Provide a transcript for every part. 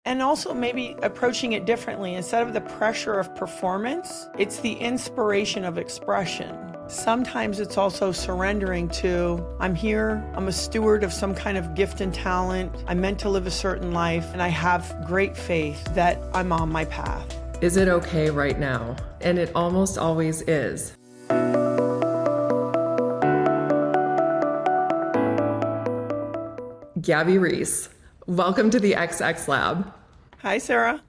And also maybe approaching it differently. Instead of the pressure of performance, it's the inspiration of expression. Sometimes it's also surrendering to, I'm here, I'm a steward of some kind of gift and talent. I'm meant to live a certain life, and I have great faith that I'm on my path. Is it okay right now? And it almost always is. Gabby Reece, welcome to the XX Lab. Hi, Sarah.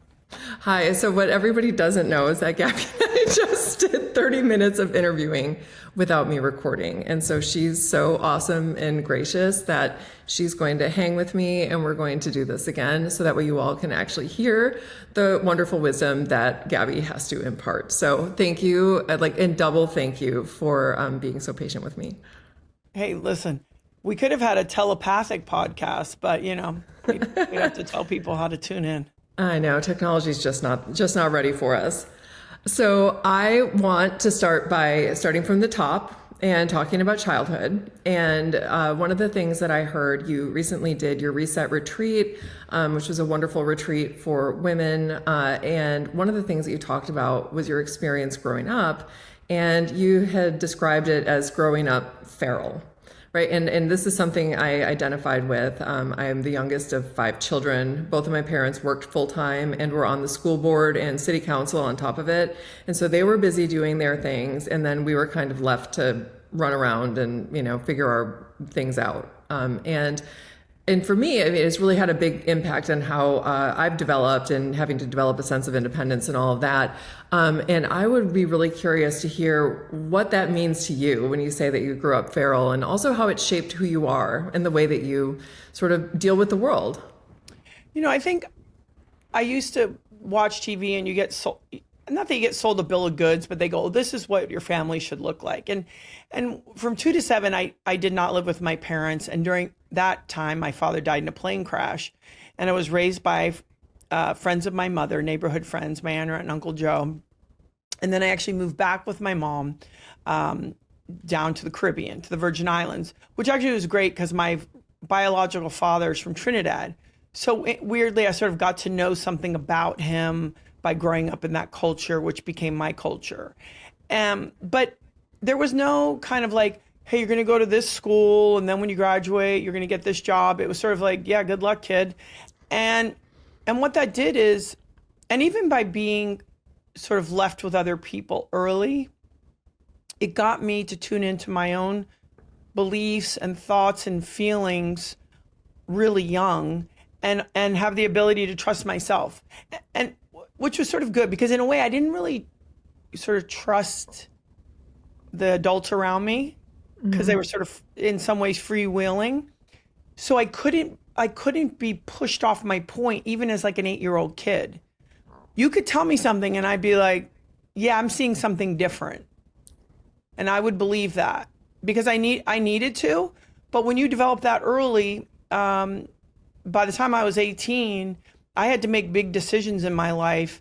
Hi. So what everybody doesn't know is that Gabby and I just did 30 minutes of interviewing without me recording. And so she's so awesome and gracious that she's going to hang with me, and we're going to do this again so that way you all can actually hear the wonderful wisdom that Gabby has to impart. So thank you, and double thank you for being so patient with me. Hey, listen, we could have had a telepathic podcast, but we have to tell people how to tune in. I know technology's just not ready for us. So I want to start by starting from the top and talking about childhood. And one of the things that I heard you recently did your reset retreat, which was a wonderful retreat for women. And one of the things that you talked about was your experience growing up, and you had described it as growing up feral. Right. And this is something I identified with. I am the youngest of 5 children. Both of my parents worked full time and were on the school board and city council on top of it. And so they were busy doing their things. And then we were kind of left to run around and, figure our things out. And for me, it's really had a big impact on how I've developed and having to develop a sense of independence and all of that. And I would be really curious to hear what that means to you when you say that you grew up feral, and also how it shaped who you are and the way that you sort of deal with the world. I think I used to watch TV, and you get sold, not that you get sold a bill of goods, but they go, this is what your family should look like. And from 2 to 7, I did not live with my parents. And during that time, my father died in a plane crash. And I was raised by friends of my mother, neighborhood friends, my aunt and Uncle Joe. And then I actually moved back with my mom down to the Caribbean, to the Virgin Islands, which actually was great because my biological father is from Trinidad. So weirdly, I sort of got to know something about him by growing up in that culture, which became my culture. But there was no kind of like, hey, you're going to go to this school, and then when you graduate, you're going to get this job. It was sort of like, yeah, good luck, kid. And what that did is, and even by being sort of left with other people early, it got me to tune into my own beliefs and thoughts and feelings really young, and have the ability to trust myself. And which was sort of good, because in a way I didn't really sort of trust the adults around me, because they were sort of in some ways freewheeling. So I couldn't be pushed off my point, even as like an 8-year-old kid. You could tell me something and I'd be like, yeah, I'm seeing something different. And I would believe that because I needed to. But when you develop that early, by the time I was 18, I had to make big decisions in my life,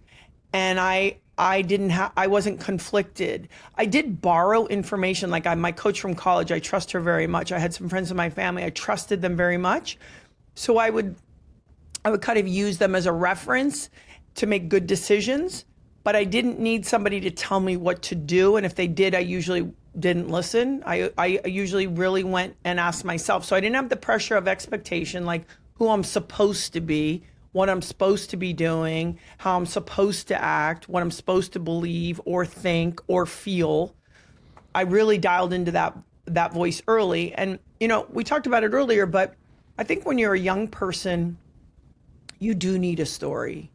and I wasn't conflicted. I did borrow information. Like my coach from college, I trust her very much. I had some friends in my family, I trusted them very much. So I would kind of use them as a reference to make good decisions, but I didn't need somebody to tell me what to do. And if they did, I usually didn't listen. I usually really went and asked myself. So I didn't have the pressure of expectation, like who I'm supposed to be, what I'm supposed to be doing, how I'm supposed to act, what I'm supposed to believe or think or feel. I really dialed into that voice early. And, we talked about it earlier, but I think when you're a young person, you do need a story.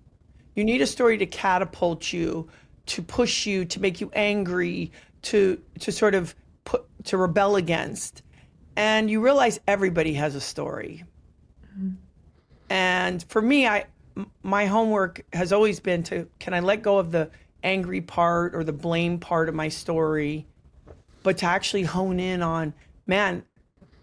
You need a story to catapult you, to push you, to make you angry, to sort of to rebel against. And you realize everybody has a story. And for me, my homework has always been can I let go of the angry part or the blame part of my story, but to actually hone in on, man,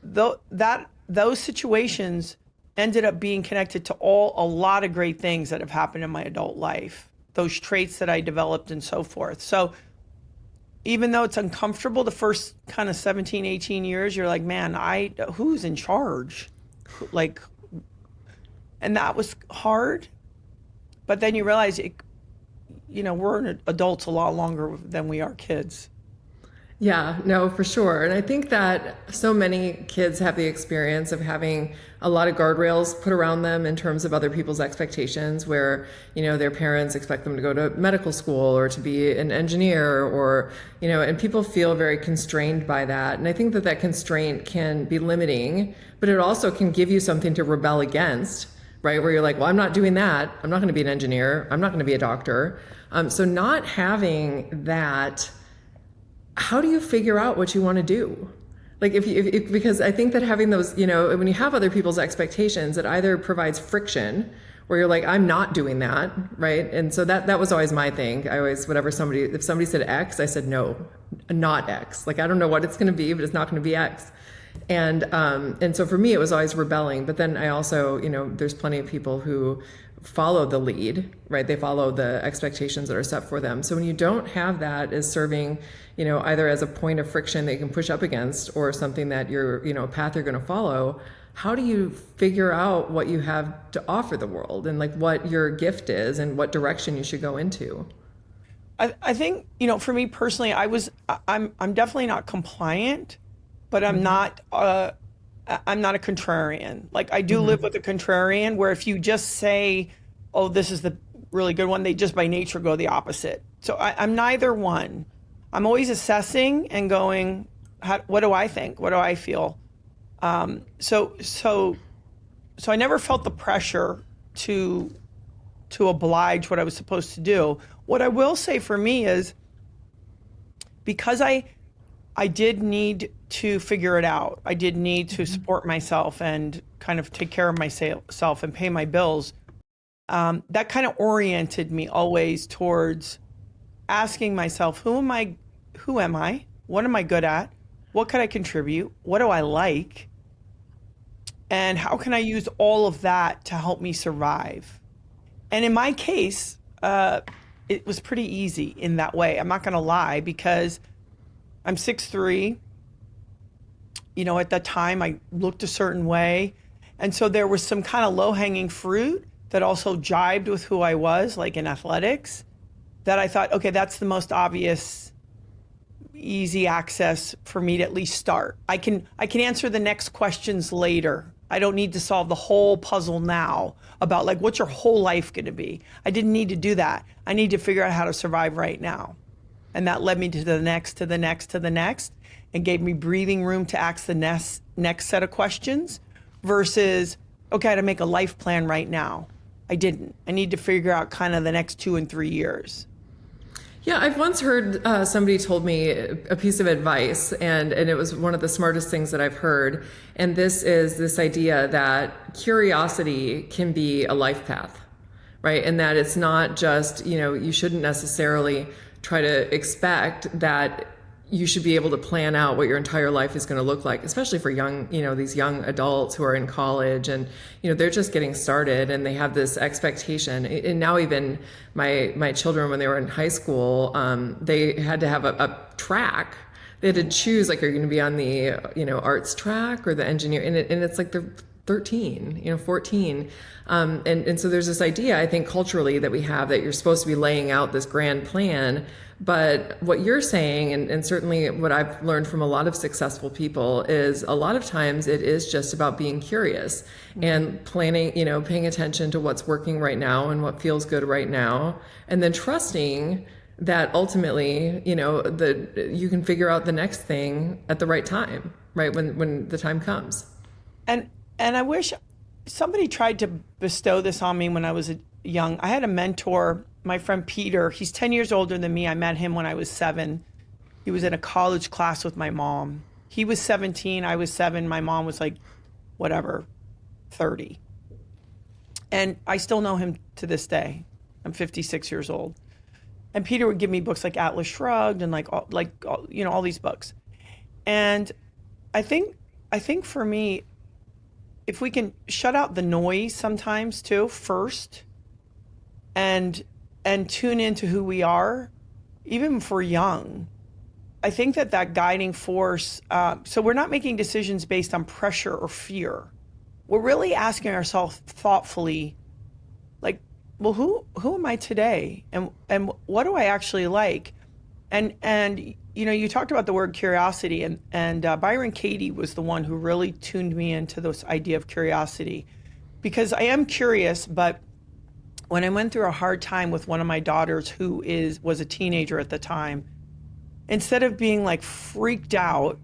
those situations ended up being connected to a lot of great things that have happened in my adult life, those traits that I developed and so forth. So even though it's uncomfortable, the first kind of 17, 18 years, you're like, man, who's in charge? And that was hard. but then you realize we're adults a lot longer than we are kids. Yeah, no, for sure. And I think that so many kids have the experience of having a lot of guardrails put around them in terms of other people's expectations, where, their parents expect them to go to medical school or to be an engineer or, and people feel very constrained by that. And I think that constraint can be limiting, but it also can give you something to rebel against, right? Where you're like, well, I'm not doing that. I'm not going to be an engineer. I'm not going to be a doctor. So not having that, how do you figure out what you want to do? Like because I think that having those, when you have other people's expectations, it either provides friction where you're like, I'm not doing that, right? And so that was always my thing. I always, if somebody said X, I said, no, not X. Like, I don't know what it's going to be, but it's not going to be X. And so for me, it was always rebelling. But then I also, there's plenty of people who follow the lead, right? They follow the expectations that are set for them. So when you don't have that as serving, either as a point of friction that you can push up against or something that you're, a path you're going to follow, how do you figure out what you have to offer the world and like what your gift is and what direction you should go into? I think, for me personally, I'm definitely not compliant, but I'm not a contrarian. Like, I do live with a contrarian where if you just say, oh, this is the really good one, they just by nature go the opposite. So I'm neither one. I'm always assessing and going, what do I think? What do I feel? So I never felt the pressure to oblige what I was supposed to do. What I will say for me is, because I did need to figure it out. I did need to support myself and kind of take care of myself and pay my bills. That kind of oriented me always towards asking myself, who am I? What am I good at? What could I contribute? What do I like? And how can I use all of that to help me survive? And in my case, it was pretty easy in that way. I'm not going to lie, because I'm 6'3". At that time I looked a certain way. And so there was some kind of low-hanging fruit that also jibed with who I was, like in athletics, that I thought, okay, that's the most obvious, easy access for me to at least start. I can answer the next questions later. I don't need to solve the whole puzzle now about like, what's your whole life going to be? I didn't need to do that. I need to figure out how to survive right now. And that led me to the next, to the next, to the next, and gave me breathing room to ask the next set of questions versus, okay, I had to make a life plan right now. I didn't. I need to figure out kind of the next 2 and 3 years. Yeah, I've once heard somebody told me a piece of advice, and it was one of the smartest things that I've heard. And this is this idea that curiosity can be a life path, right? And that it's not just, you shouldn't necessarily try to expect that you should be able to plan out what your entire life is going to look like, especially for young, these young adults who are in college and, they're just getting started and they have this expectation. And now even my children, when they were in high school, they had to have a track. They had to choose, like, are you going to be on the, arts track or the engineer? And it's like they're 13, 14. And so there's this idea, I think, culturally that we have that you're supposed to be laying out this grand plan. But what you're saying, and certainly what I've learned from a lot of successful people, is a lot of times it is just about being curious and planning, paying attention to what's working right now and what feels good right now. And then trusting that ultimately, you can figure out the next thing at the right time, right? When the time comes. And I wish somebody tried to bestow this on me when I was young. I had a mentor, my friend Peter. He's 10 years older than me. I met him when I was 7. He was in a college class with my mom. He was 17, I was 7. My mom was like, 30. And I still know him to this day. I'm 56 years old. And Peter would give me books like Atlas Shrugged and all these books. And I think for me, if we can shut out the noise sometimes too first and tune into who we are, even if we're young, I think that guiding force, so we're not making decisions based on pressure or fear. We're really asking ourselves thoughtfully, like, well, who am I today, and what do I actually like? And you talked about the word curiosity, and Byron Katie was the one who really tuned me into this idea of curiosity, because I am curious, but when I went through a hard time with one of my daughters who was a teenager at the time, instead of being like freaked out,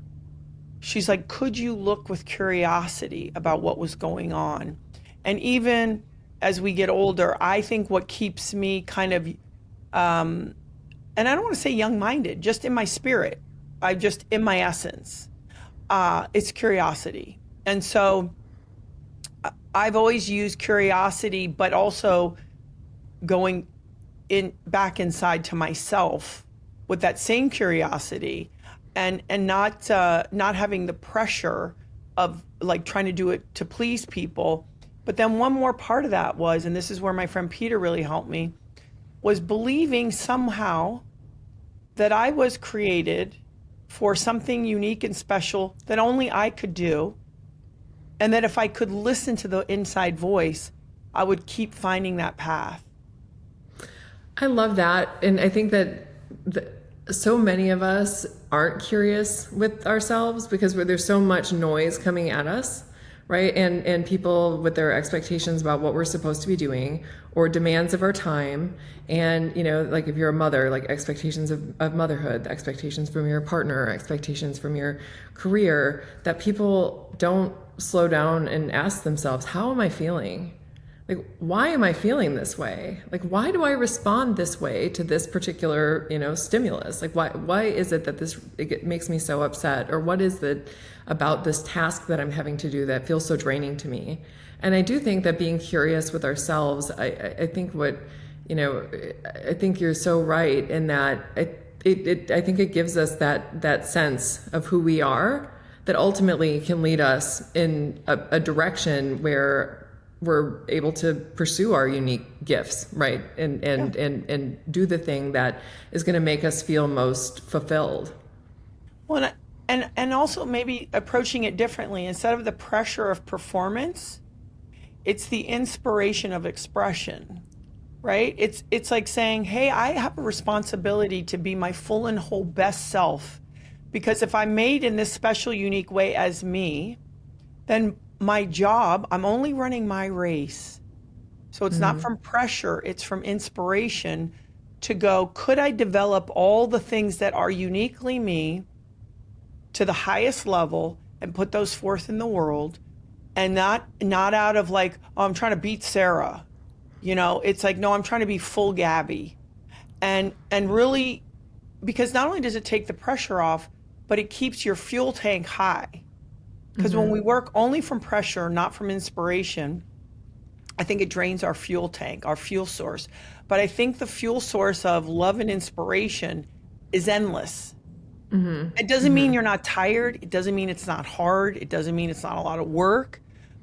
she's like, could you look with curiosity about what was going on? And even as we get older, I think what keeps me kind of, and I don't want to say young-minded, just in my spirit, in my essence, it's curiosity. And so I've always used curiosity, but also going back inside to myself with that same curiosity, and not having the pressure of like trying to do it to please people. But then one more part of that was, and this is where my friend Peter really helped me, was believing somehow that I was created for something unique and special that only I could do, and that if I could listen to the inside voice, I would keep finding that path. I love that. And I think that so many of us aren't curious with ourselves because there's so much noise coming at us, right? And people with their expectations about what we're supposed to be doing, or demands of our time. And, like if you're a mother, like expectations of motherhood, expectations from your partner, expectations from your career, that people don't slow down and ask themselves, how am I feeling? Like, why am I feeling this way? Like, why do I respond this way to this particular, stimulus? Like, why is it that it makes me so upset? Or what is it about this task that I'm having to do that feels so draining to me? And I do think that being curious with ourselves, I think I think you're so right in that I think it gives us that sense of who we are that ultimately can lead us in a direction where we're able to pursue our unique gifts, right? And do the thing that is going to make us feel most fulfilled. Well, and also maybe approaching it differently. Instead of the pressure of performance, it's the inspiration of expression, right? It's like saying, hey, I have a responsibility to be my full and whole best self, because if I'm made in this special, unique way as me, then my job, I'm only running my race. So it's not from pressure, it's from inspiration to go, could I develop all the things that are uniquely me to the highest level and put those forth in the world, and not out of like, oh, I'm trying to beat Sarah. It's like, no, I'm trying to be full Gabby. And really, because not only does it take the pressure off, but it keeps your fuel tank high. Because when we work only from pressure, not from inspiration, I think it drains our fuel tank, our fuel source. But I think the fuel source of love and inspiration is endless. It doesn't mean you're not tired. It doesn't mean it's not hard. It doesn't mean it's not a lot of work.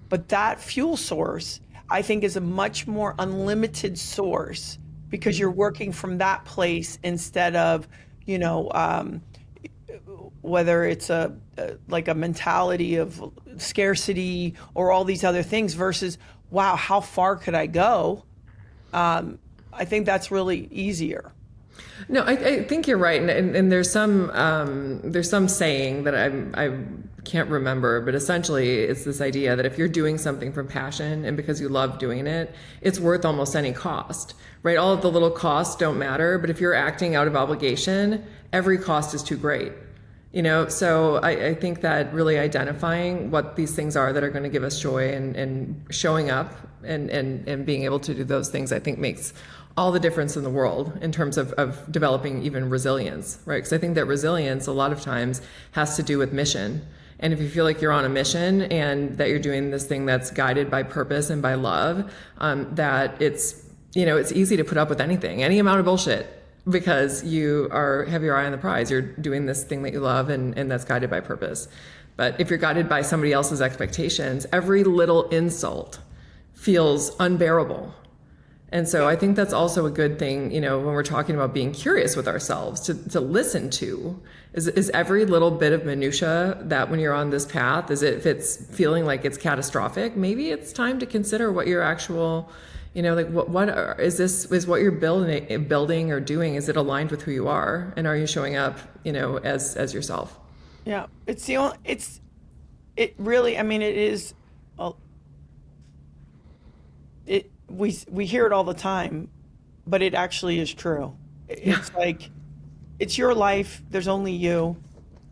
But that fuel source, I think, is a much more unlimited source, because you're working from that place instead of, whether it's like a mentality of scarcity or all these other things versus, wow, how far could I go? I think that's really easier. No, I think you're right, and there's some saying that I can't remember, but essentially it's this idea that if you're doing something from passion and because you love doing it, it's worth almost any cost, right? All of the little costs don't matter, but if you're acting out of obligation, every cost is too great. So I think that really identifying what these things are that are going to give us joy and showing up and being able to do those things, I think makes all the difference in the world in terms of developing even resilience, right? Because I think that resilience a lot of times has to do with mission. And if you feel like you're on a mission and that you're doing this thing that's guided by purpose and by love, that it's easy to put up with anything, any amount of bullshit, because you have your eye on the prize. You're doing this thing that you love and that's guided by purpose. But if you're guided by somebody else's expectations, every little insult feels unbearable. And so I think that's also a good thing, when we're talking about being curious with ourselves, to listen to is every little bit of minutia that when you're on this path, if it's feeling like it's catastrophic, maybe it's time to consider what your actual like is what you're building or doing, is it aligned with who you are? And are you showing up, as yourself? Yeah. It really, I mean, it is, we hear it all the time, but it actually is true. It's like, it's your life. There's only you.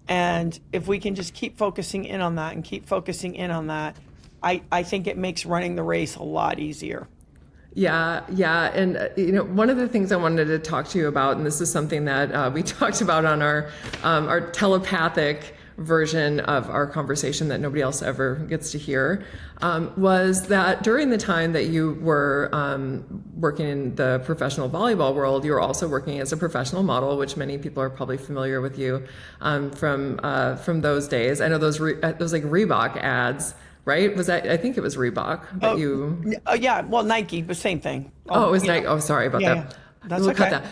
And if we can just keep focusing in on that and keep focusing in on that, I think it makes running the race a lot easier. Yeah, yeah. And, one of the things I wanted to talk to you about, and this is something that we talked about on our telepathic version of our conversation that nobody else ever gets to hear, was that during the time that you were working in the professional volleyball world, you were also working as a professional model, which many people are probably familiar with you from those days. I know those like Reebok ads. Right? Was that? I think it was Reebok that you. Yeah. Well, Nike, but same thing. Oh, it was Nike. Oh, sorry about that. Yeah. That's We'll okay. cut that.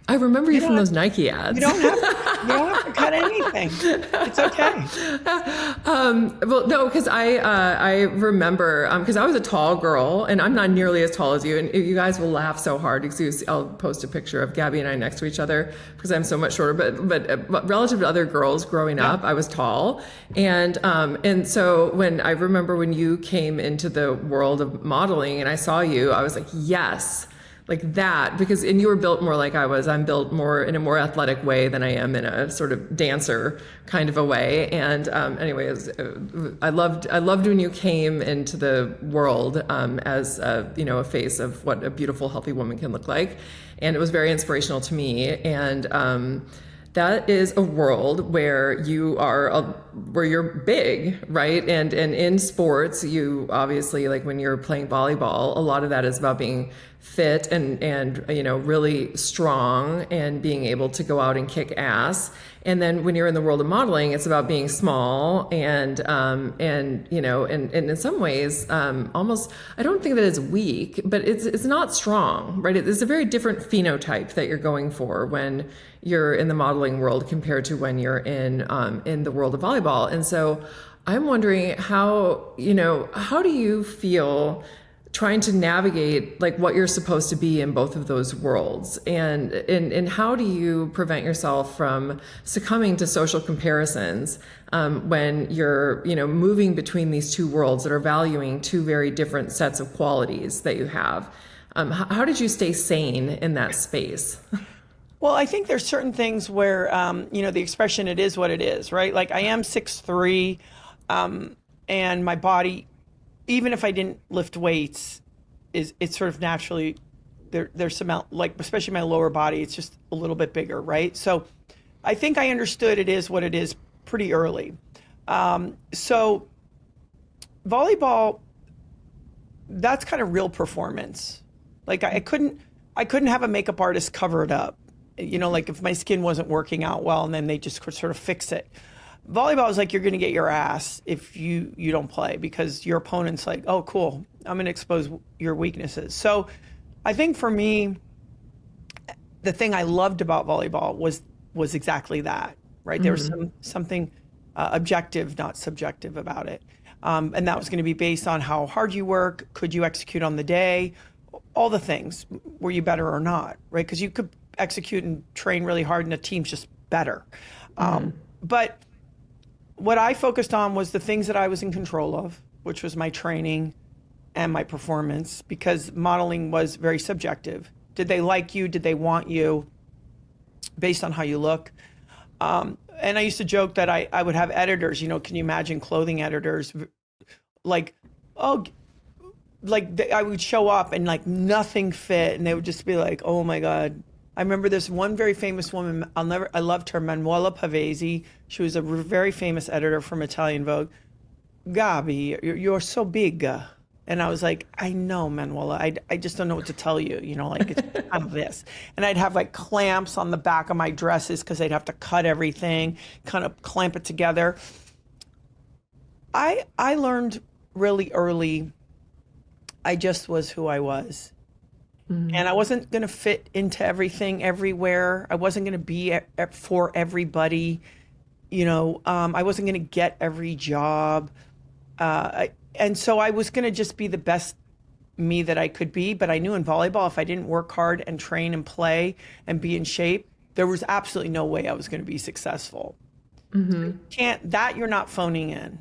I remember you from those Nike ads. You don't have to cut anything. It's okay. Well, no, because I remember because I was a tall girl, and I'm not nearly as tall as you, and you guys will laugh so hard because I'll post a picture of Gabby and I next to each other because I'm so much shorter. But relative to other girls growing up, I was tall, and so when I remember when you came into the world of modeling and I saw you, I was like, yes. Like that, because and you were built more like I was. I'm built more in a more athletic way than I am in a sort of dancer kind of a way. And anyways, I loved when you came into the world as a face of what a beautiful, healthy woman can look like, and it was very inspirational to me. And that is a world where where you're big, right? And in sports, you obviously, like when you're playing volleyball, a lot of that is about being fit and really strong and being able to go out and kick ass. And then when you're in the world of modeling, it's about being small and in some ways, almost, I don't think that it's weak, but it's not strong, right? It's a very different phenotype that you're going for when you're in the modeling world compared to when you're in the world of volleyball. And so I'm wondering how do you feel trying to navigate like what you're supposed to be in both of those worlds, and how do you prevent yourself from succumbing to social comparisons when you're moving between these two worlds that are valuing two very different sets of qualities that you have? How did you stay sane in that space? Well, I think there's certain things where the expression "it is what it is," right? Like I am 6'3", and my body, even if I didn't lift weights, it's sort of naturally there's some like, especially my lower body, it's just a little bit bigger, right? So I think I understood it is what it is pretty early. So volleyball, that's kind of real performance. Like I couldn't have a makeup artist cover it up. Like if my skin wasn't working out well and then they just could sort of fix it. Volleyball is like you're going to get your ass if you don't play, because your opponent's like, oh, cool, I'm going to expose your weaknesses. So I think for me, the thing I loved about volleyball was exactly that, right? Mm-hmm. There was something objective, not subjective about it. And that was going to be based on how hard you work, could you execute on the day, all the things. Were you better or not, right? Because you could execute and train really hard and the team's just better. But what I focused on was the things that I was in control of, which was my training and my performance, because modeling was very subjective. Did they like you? Did they want you? Based on how you look. And I used to joke that I would have editors, can you imagine clothing editors? I would show up and like nothing fit, and they would just be like, oh my God. I remember this one very famous woman, I loved her, Manuela Pavese. She was a very famous editor from Italian Vogue. Gabby, you're so big. And I was like, I know, Manuela, I just don't know what to tell you, it's kind of this. And I'd have like clamps on the back of my dresses because they'd have to cut everything, kind of clamp it together. I learned really early, I just was who I was. Mm-hmm. And I wasn't going to fit into everything everywhere. I wasn't going to be for everybody. I wasn't going to get every job. And so I was going to just be the best me that I could be. But I knew in volleyball, if I didn't work hard and train and play and be in shape, there was absolutely no way I was going to be successful. So you're not phoning in.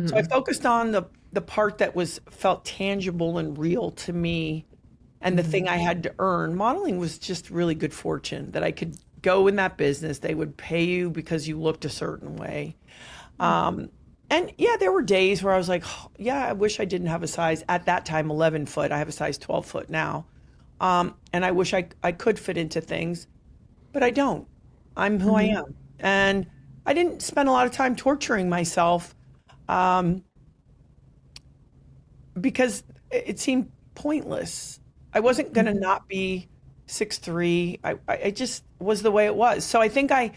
So I focused on the part that felt tangible and real to me, and the thing I had to earn. Modeling was just really good fortune that I could go in that business. They would pay you because you looked a certain way. And yeah, there were days where I was like, oh, yeah, I wish I didn't have a size at that time, 11 foot. I have a size 12 foot now. And I wish I could fit into things, but I don't. I'm who I am. And I didn't spend a lot of time torturing myself because it seemed pointless. I wasn't going to not be 6'3". I just was the way it was. So I think I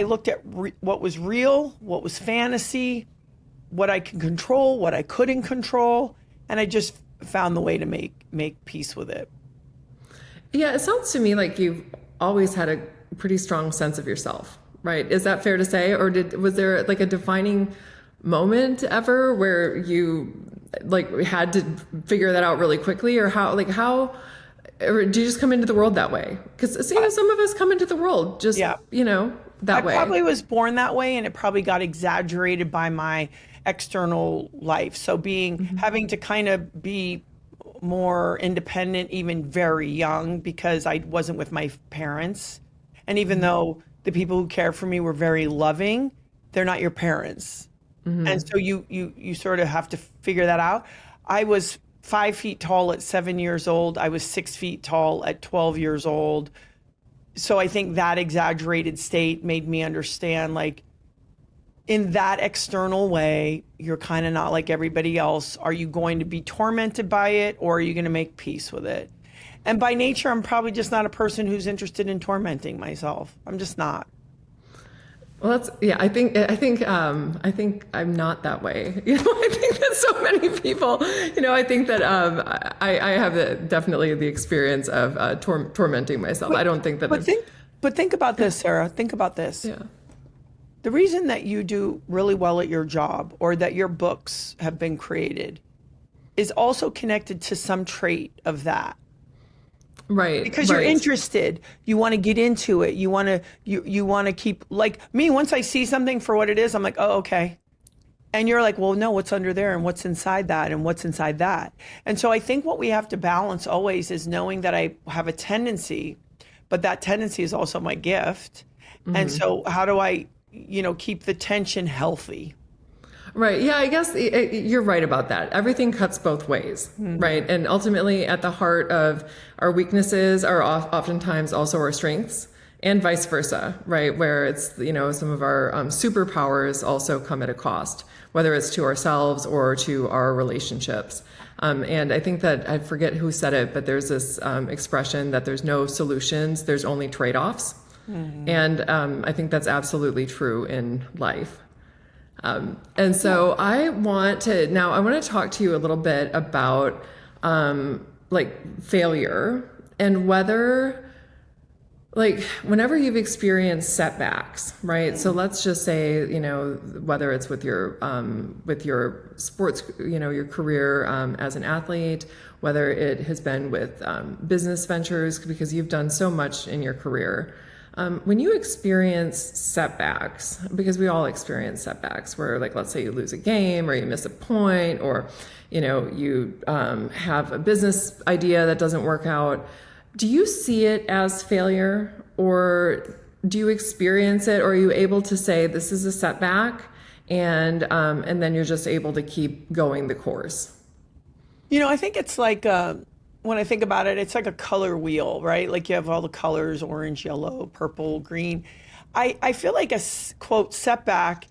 looked at what was real, what was fantasy, what I can control, what I couldn't control, and I just found the way to make peace with it. Yeah, it sounds to me like you've always had a pretty strong sense of yourself, right? Is that fair to say? Or was there like a defining moment ever where you like had to figure that out really quickly, or or do you just come into the world that way? Because some of us come into the world just that way. I probably was born that way, and it probably got exaggerated by my external life. So having to kind of be more independent, even very young, because I wasn't with my parents. And even though the people who care for me were very loving, they're not your parents. And so you sort of have to figure that out. I was 5 feet tall at 7 years old. I was 6 feet tall at 12 years old. So I think that exaggerated state made me understand, like, in that external way, you're kind of not like everybody else. Are you going to be tormented by it, or are you going to make peace with it? And by nature, I'm probably just not a person who's interested in tormenting myself. I'm just not. Well, I think I'm not that way. I think that so many people, I think that I have definitely the experience of tormenting myself. I don't think that. But think about this, Sarah. Think about this. Yeah. The reason that you do really well at your job, or that your books have been created, is also connected to some trait of that. Right. Because you're interested, you want to get into it. You want to keep, like me, once I see something for what it is, I'm like, oh, okay. And you're like, well, no, what's under there, and what's inside that, and what's inside that. And so I think what we have to balance always is knowing that I have a tendency, but that tendency is also my gift. And so how do I, keep the tension healthy? Right. Yeah, I guess you're right about that. Everything cuts both ways, right? And ultimately, at the heart of our weaknesses are oftentimes also our strengths, and vice versa, right? Where it's, some of our superpowers also come at a cost, whether it's to ourselves or to our relationships. And I think that, I forget who said it, but there's this expression that there's no solutions, there's only trade-offs. And I think that's absolutely true in life. And so I want to talk to you a little bit about failure, and whether, whenever you've experienced setbacks, right? So let's just say, whether it's with your sports, your career as an athlete, whether it has been with business ventures, because you've done so much in your career. When you experience setbacks, because we all experience setbacks where, let's say you lose a game, or you miss a point, or, you have a business idea that doesn't work out. Do you see it as failure, or do you experience it, or are you able to say this is a setback, and then you're just able to keep going the course? I think it's like, when I think about it, it's like a color wheel, right? Like you have all the colors, orange, yellow, purple, green. I feel like a, quote, setback,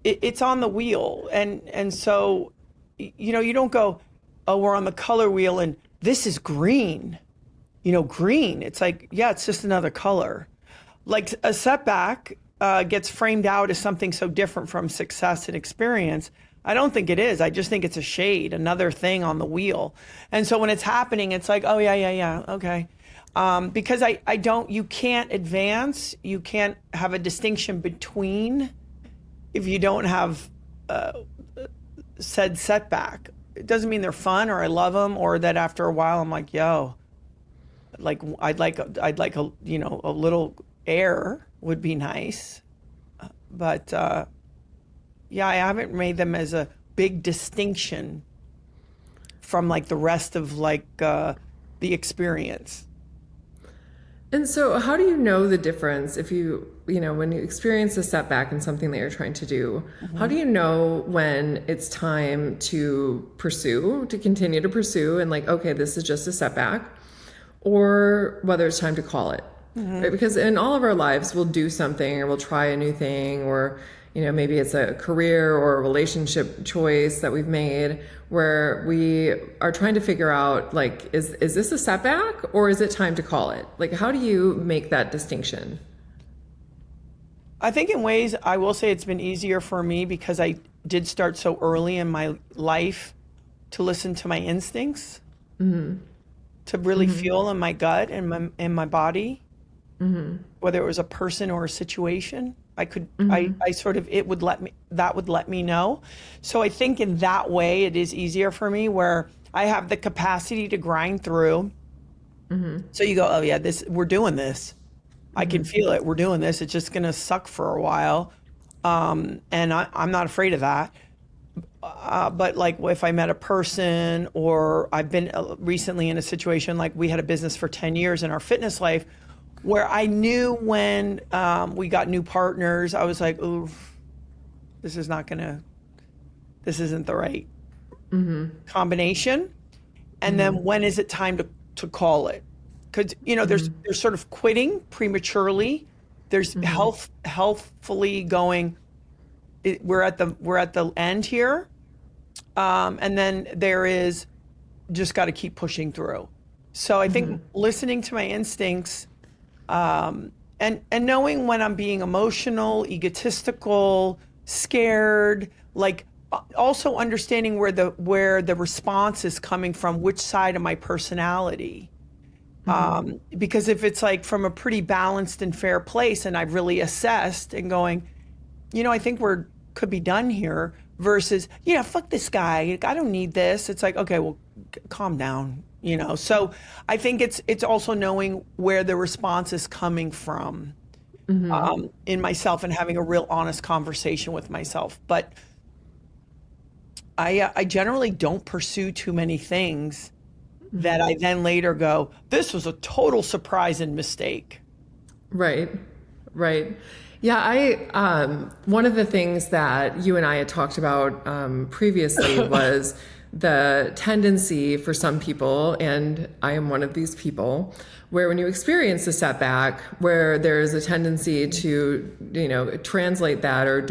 it's on the wheel. And so, you don't go, oh, we're on the color wheel and this is green. Green. It's like, yeah, it's just another color. Like a setback gets framed out as something so different from success and experience. I don't think it is. I just think it's a shade, another thing on the wheel. And so when it's happening, it's like, oh, yeah, okay. Because you can't advance. You can't have a distinction between if you don't have said setback. it doesn't mean they're fun or I love them or that after a while I'm like, yo, like I'd like a, you know, a little air would be nice. But yeah, I haven't made them as a big distinction from like the rest of like the experience. And so, how do you know the difference if you know, when you experience a setback in something that you're trying to do, how do you know when it's time to pursue, to continue to pursue and like, okay, this is just a setback, or whether it's time to call it? Right? Because in all of our lives, we'll do something or we'll try a new thing, or, you know, maybe it's a career or a relationship choice that we've made where we are trying to figure out, like, is this a setback or is it time to call it? Like, how do you make that distinction? I think in ways I will say it's been easier for me because I did start so early in my life to listen to my instincts, to really feel in my gut and my body, whether it was a person or a situation. I could, I sort of, that would let me know. So I think in that way, it is easier for me where I have the capacity to grind through. So you go, oh yeah, we're doing this. I can feel it. We're doing this. It's just going to suck for a while. And I'm not afraid of that. But like if I met a person or I've been recently in a situation, like we had a business for 10 years in our fitness life where I knew when we got new partners, I was like, ooh, this isn't the right combination. And then when is it time to call it? Because, you know, there's sort of quitting prematurely. There's healthfully going, we're at the end here. And then there is just got to keep pushing through. So I think listening to my instincts, and knowing when I'm being emotional, egotistical, scared, like also understanding where the response is coming from, which side of my personality. Because if it's like from a pretty balanced and fair place and I've really assessed and going, you know, I think could be done here versus, yeah, fuck this guy. I don't need this. It's like, okay, well, calm down, you know? So I think it's also knowing where the response is coming from in myself and having a real honest conversation with myself. But I generally don't pursue too many things that I then later go, this was a total surprise and mistake. Right. Yeah, one of the things that you and I had talked about previously was the tendency for some people, and I am one of these people, where when you experience a setback, where there's a tendency to, you know, translate that or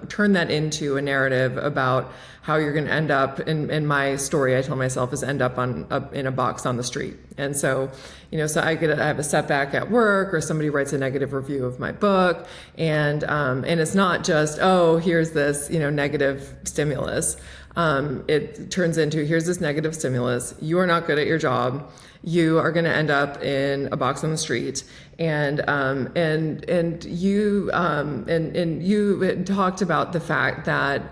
turn that into a narrative about how you're going to end up. In my story, I tell myself is end up in a box on the street. And so, you know, so I have a setback at work, or somebody writes a negative review of my book, and it's not just, oh, here's this, you know, negative stimulus. It turns into, here's this negative stimulus. You are not good at your job. You are going to end up in a box on the street, and you had talked about the fact that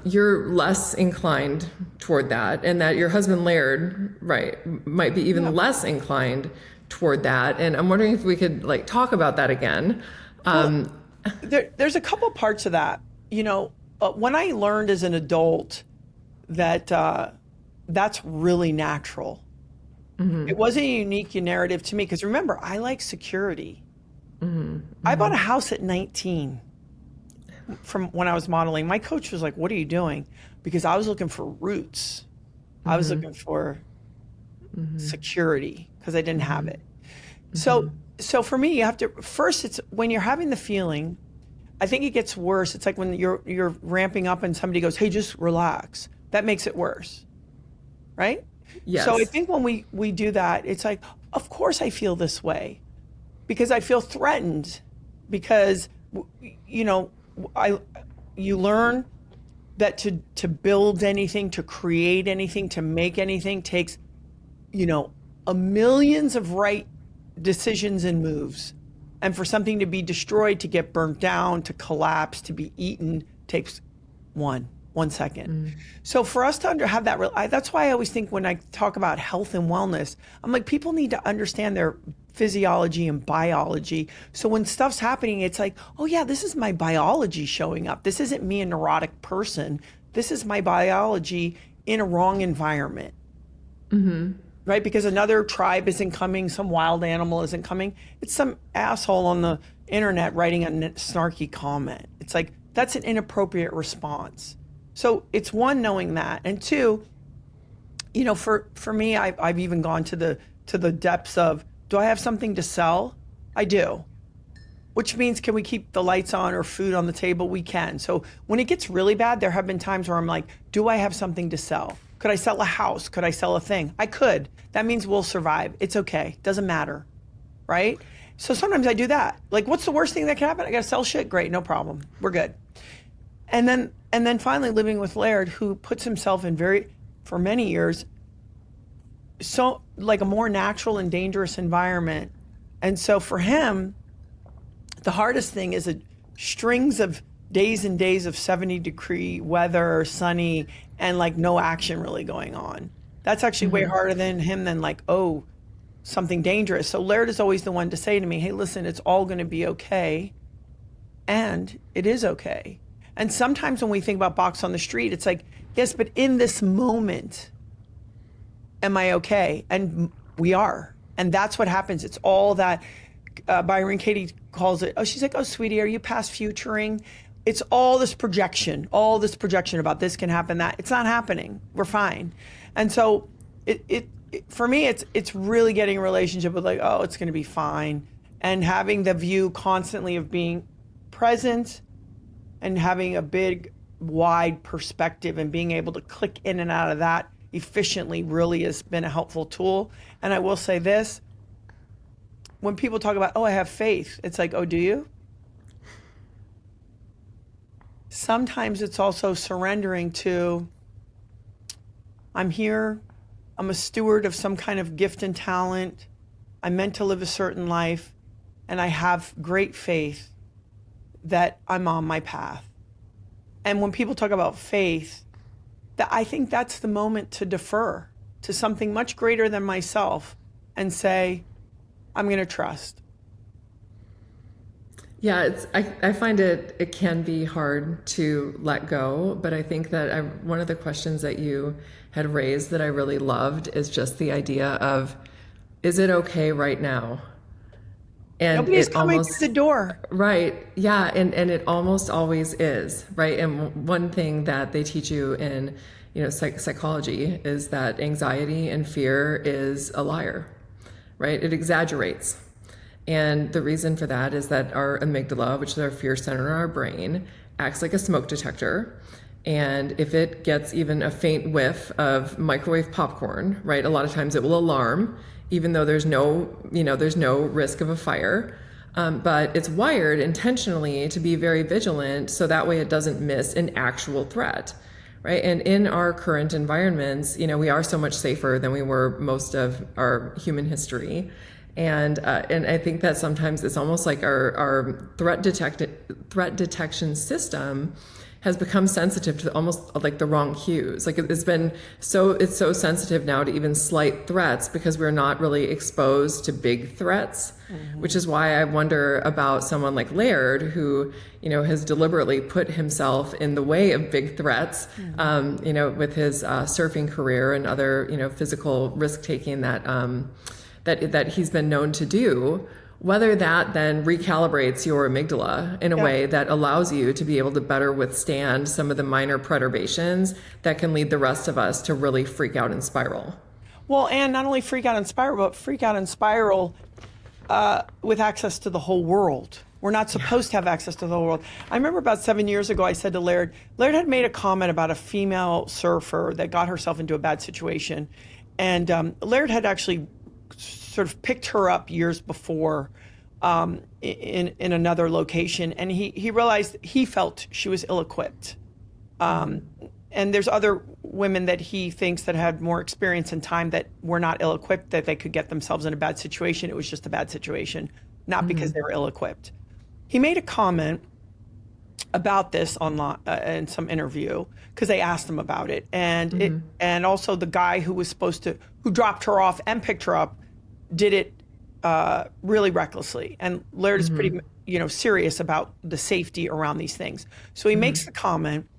you're less inclined toward that, and that your husband Laird, right, might be even less inclined toward that. And I'm wondering if we could like talk about that again. There's a couple parts of that. You know, when I learned as an adult that that's really natural. It wasn't a unique narrative to me because remember, I like security. I bought a house at 19 from when I was modeling. My coach was like, what are you doing? Because I was looking for roots. I was looking for security because I didn't have it. So for me, you have to, first it's when you're having the feeling, I think it gets worse. It's like when you're ramping up and somebody goes, hey, just relax. That makes it worse, right? Yes. So I think when we do that, it's like, of course I feel this way because I feel threatened because, you know, you learn that to build anything, to create anything, to make anything takes, you know, a millions of right decisions and moves. And for something to be destroyed, to get burnt down, to collapse, to be eaten, takes one. 1 second. So for us to have that, that's why I always think when I talk about health and wellness, I'm like, people need to understand their physiology and biology. So when stuff's happening, it's like, oh yeah, this is my biology showing up. This isn't me, a neurotic person. This is my biology in a wrong environment. Right? Because another tribe isn't coming, some wild animal isn't coming. It's some asshole on the internet writing a snarky comment. It's like, that's an inappropriate response. So it's one, knowing that, and two, you know, for me, I've even gone to the depths of, do I have something to sell? I do. Which means, can we keep the lights on or food on the table? We can. So when it gets really bad, there have been times where I'm like, do I have something to sell? Could I sell a house? Could I sell a thing? I could. That means we'll survive. It's okay. Doesn't matter. Right? So sometimes I do that. Like, what's the worst thing that can happen? I got to sell shit. Great. No problem. We're good. And then finally living with Laird, who puts himself in for many years, so like a more natural and dangerous environment. And so for him, the hardest thing is strings of days and days of 70-degree weather, sunny, and like no action really going on. That's actually way harder than like, oh, something dangerous. So Laird is always the one to say to me, hey, listen, it's all going to be okay. And it is okay. And sometimes when we think about box on the street, it's like, yes, but in this moment, am I okay? And we are. And that's what happens. It's all that Byron Katie calls it. Oh, she's like, oh, sweetie, are you past futuring? It's all this projection about this can happen, that. It's not happening. We're fine. And so it for me, it's really getting a relationship with like, oh, it's going to be fine. And having the view constantly of being present and having a big, wide perspective and being able to click in and out of that efficiently really has been a helpful tool. And I will say this, when people talk about, oh, I have faith, it's like, oh, do you? Sometimes it's also surrendering to, I'm here, I'm a steward of some kind of gift and talent, I'm meant to live a certain life, and I have great faith that I'm on my path. And when people talk about faith, I think that's the moment to defer to something much greater than myself and say, I'm going to trust. Yeah, I find it can be hard to let go, but I think that one of the questions that you had raised that I really loved is just the idea of, is it okay right now? And nobody's coming through the door. Right. Yeah. And it almost always is. Right. And one thing that they teach you in, psychology is that anxiety and fear is a liar. Right. It exaggerates. And the reason for that is that our amygdala, which is our fear center in our brain, acts like a smoke detector. And if it gets even a faint whiff of microwave popcorn, right, a lot of times it will alarm, even though there's no risk of a fire. But it's wired intentionally to be very vigilant, so that way it doesn't miss an actual threat, right? And in our current environments, we are so much safer than we were most of our human history. And I think that sometimes it's almost like our threat detection system has become sensitive to almost like the wrong cues. Like it's so sensitive now to even slight threats because we're not really exposed to big threats, which is why I wonder about someone like Laird, who, has deliberately put himself in the way of big threats, with his surfing career and other, physical risk taking that he's been known to do, whether that then recalibrates your amygdala in a way that allows you to be able to better withstand some of the minor perturbations that can lead the rest of us to really freak out and spiral. Well, and not only freak out and spiral, but freak out and spiral with access to the whole world. We're not supposed to have access to the whole world. I remember about 7 years ago, I said to Laird had made a comment about a female surfer that got herself into a bad situation. And Laird had actually sort of picked her up years before in another location, and he realized he felt she was ill-equipped. And there's other women that he thinks that had more experience and time that were not ill-equipped, that they could get themselves in a bad situation. It was just a bad situation, not because they were ill-equipped. He made a comment about this online in some interview because they asked him about it, and and also the guy who dropped her off and picked her up did it really recklessly. And Laird is pretty serious about the safety around these things. So he makes the comment,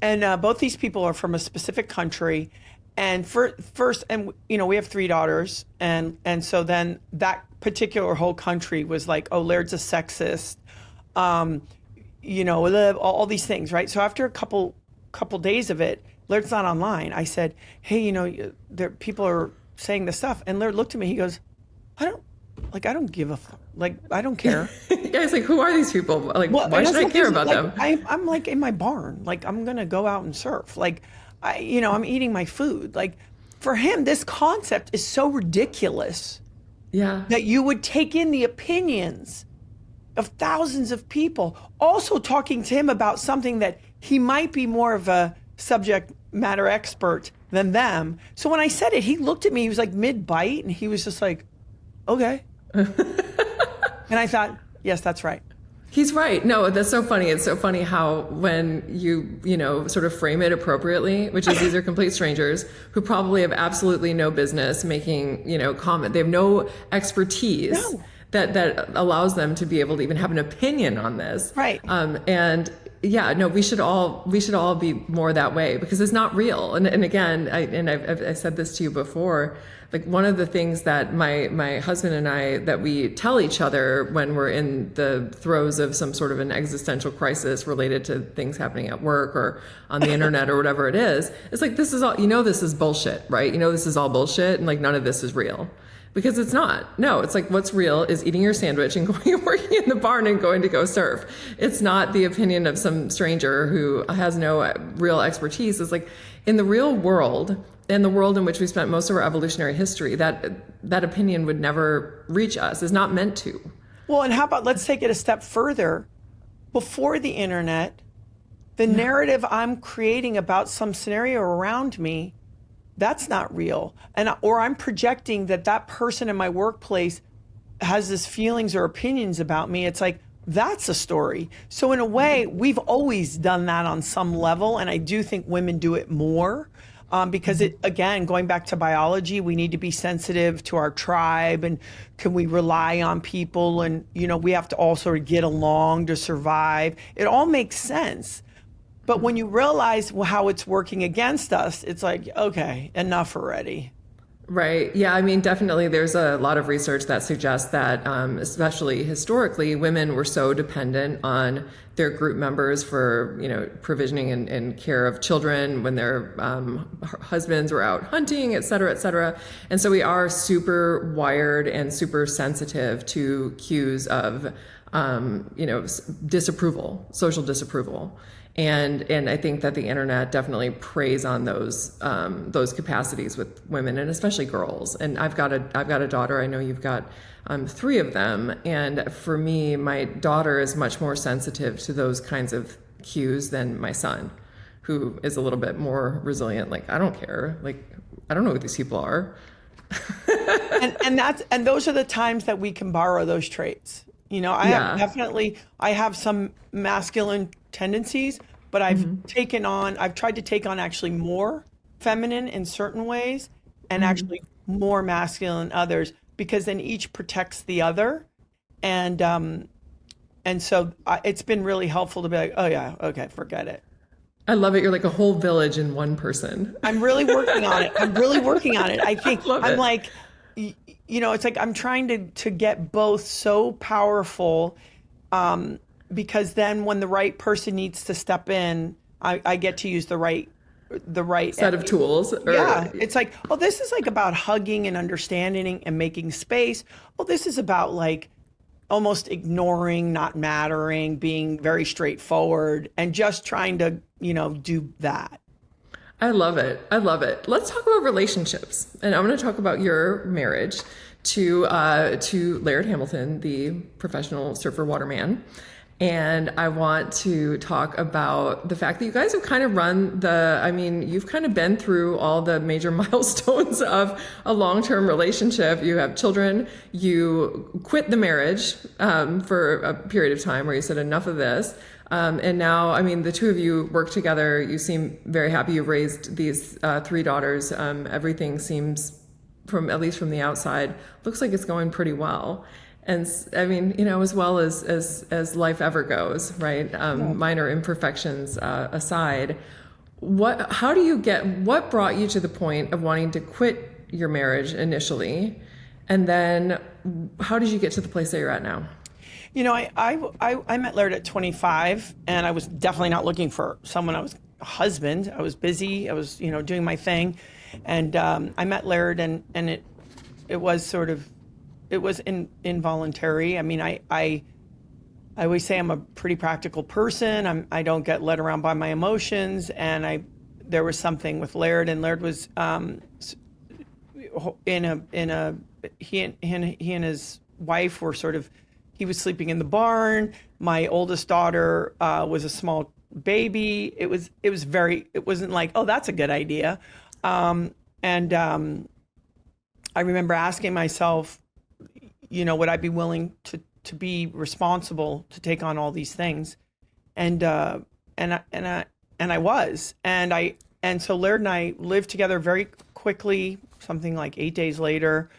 and both these people are from a specific country. And first, and we have 3 daughters, and so then that particular whole country was like, oh, Laird's a sexist, all these things, right? So after a couple days of it, Laird's not online. I said, hey, people are saying this stuff, and Laird looked at me. He goes, I don't give a fuck. Like, I don't care. Yeah, it's like, who are these people? Like, why should I care about them? I'm like in my barn. Like, I'm gonna go out and surf. Like, I'm eating my food. Like, for him, this concept is so ridiculous. Yeah. That you would take in the opinions of thousands of people, also talking to him about something that he might be more of a subject matter expert than them. So when I said it, he looked at me. He was like mid-bite, and he was just like, okay. And I thought, yes, that's right. He's right. No, that's so funny. It's so funny how when you sort of frame it appropriately, which is these are complete strangers who probably have absolutely no business making, comment. They have no expertise that allows them to be able to even have an opinion on this. Right. And yeah, no, we should all be more that way because it's not real. And again, I've said this to you before. Like one of the things that my husband and I, that we tell each other when we're in the throes of some sort of an existential crisis related to things happening at work or on the internet or whatever it is, it's like, this is all, this is bullshit, right? This is all bullshit and like none of this is real. Because it's not. No, it's like what's real is eating your sandwich and going and working in the barn and going to go surf. It's not the opinion of some stranger who has no real expertise. It's like in the real world, in the world in which we spent most of our evolutionary history, that opinion would never reach us, is not meant to. Well, and how about let's take it a step further. Before the internet, the narrative I'm creating about some scenario around me, that's not real. Or I'm projecting that person in my workplace has this feelings or opinions about me. It's like, that's a story. So in a way, we've always done that on some level. And I do think women do it more because again, going back to biology, we need to be sensitive to our tribe and can we rely on people? And, we have to all sort of get along to survive. It all makes sense. But when you realize how it's working against us, it's like, okay, enough already. Right. Yeah. I mean, definitely there's a lot of research that suggests that, especially historically, women were so dependent on their group members for, provisioning and care of children when their husbands were out hunting, et cetera, et cetera. And so we are super wired and super sensitive to cues of, disapproval, social disapproval. And I think that the internet definitely preys on those capacities with women and especially girls. And I've got a daughter. I know you've got 3 of them. And for me, my daughter is much more sensitive to those kinds of cues than my son, who is a little bit more resilient. Like, I don't care. Like, I don't know who these people are. and those are the times that we can borrow those traits. I have some masculine tendencies, but I've tried to take on actually more feminine in certain ways and actually more masculine in others, because then each protects the other. And so it's been really helpful to be like, oh yeah, okay, forget it. I love it. You're like a whole village in one person. I'm really working on it. I think I'm like, it's like I'm trying to get both so powerful, because then when the right person needs to step in, I get to use the right set of tools. It's like, oh, this is like about hugging and understanding and making space. Oh, this is about like almost ignoring, not mattering, being very straightforward, and just trying to, do that. I love it. Let's talk about relationships. And I'm going to talk about your marriage to Laird Hamilton, the professional surfer waterman. And I want to talk about the fact that you guys have kind of you've kind of been through all the major milestones of a long-term relationship. You have children, you quit the marriage for a period of time where you said enough of this. And now, I mean, the two of you work together. You seem very happy. You've raised these three daughters. Everything seems, from at least from the outside, looks like it's going pretty well. And I mean, you know, as well as life ever goes, right? Minor imperfections aside, what brought you to the point of wanting to quit your marriage initially, and then how did you get to the place that you're at now? You know, I met Laird at 25, and I was definitely not looking for someone. I was a husband. I was busy. I was, you know, doing my thing, and I met Laird, and it was sort of, it was involuntary. I mean, I always say I'm a pretty practical person. I don't get led around by my emotions, and there was something with Laird, and Laird was he and his wife were sort of. He was sleeping in the barn. My oldest daughter was a small baby. It wasn't like, oh, that's a good idea. I remember asking myself, you know, would I be willing to be responsible to take on all these things? And I was. And so Laird and I lived together very quickly, something like 8 days later.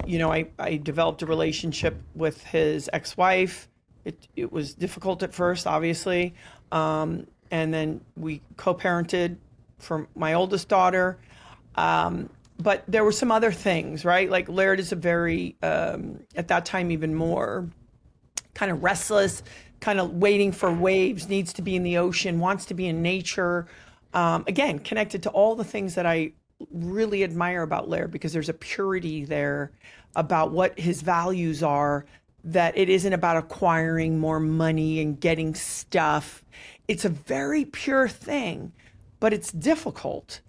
You know, I developed a relationship with his ex-wife. It was difficult at first, obviously. And then we co-parented for my oldest daughter. But there were some other things, right? Like Laird is a very, at that time, even more kind of restless, kind of waiting for waves, needs to be in the ocean, wants to be in nature. Again, connected to all the things that I really admire about Laird, because there's a purity there about what his values are, that it isn't about acquiring more money and getting stuff. It's a very pure thing, but it's difficult.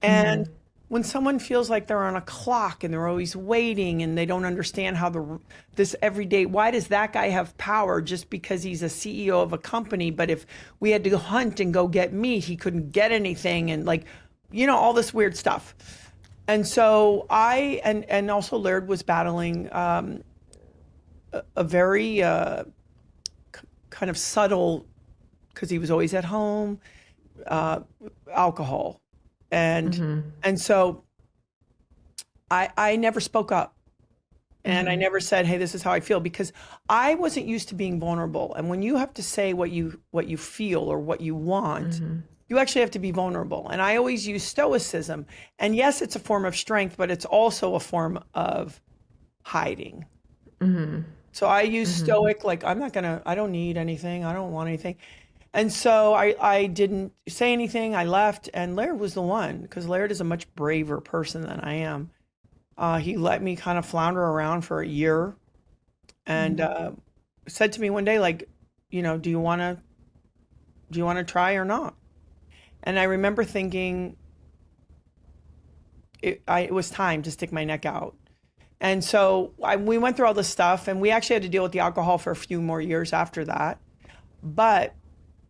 And when someone feels like they're on a clock and they're always waiting and they don't understand how this everyday, why does that guy have power just because he's a CEO of a company, but if we had to go hunt and go get meat, he couldn't get anything, and like, you know, all this weird stuff. And so and also Laird was battling a very kind of subtle, because he was always at home, alcohol. And so I never spoke up, and I never said, hey, this is how I feel, because I wasn't used to being vulnerable. And when you have to say what you feel or what you want, you actually have to be vulnerable. And I always use stoicism. And yes, it's a form of strength, but it's also a form of hiding. So I use stoic, like I don't need anything. I don't want anything. And so I didn't say anything. I left, and Laird was the one, because Laird is a much braver person than I am. He let me kind of flounder around for a year, and said to me one day, like, you know, do you want to try or not? And I remember thinking it was time to stick my neck out. And so we went through all this stuff, and we actually had to deal with the alcohol for a few more years after that. But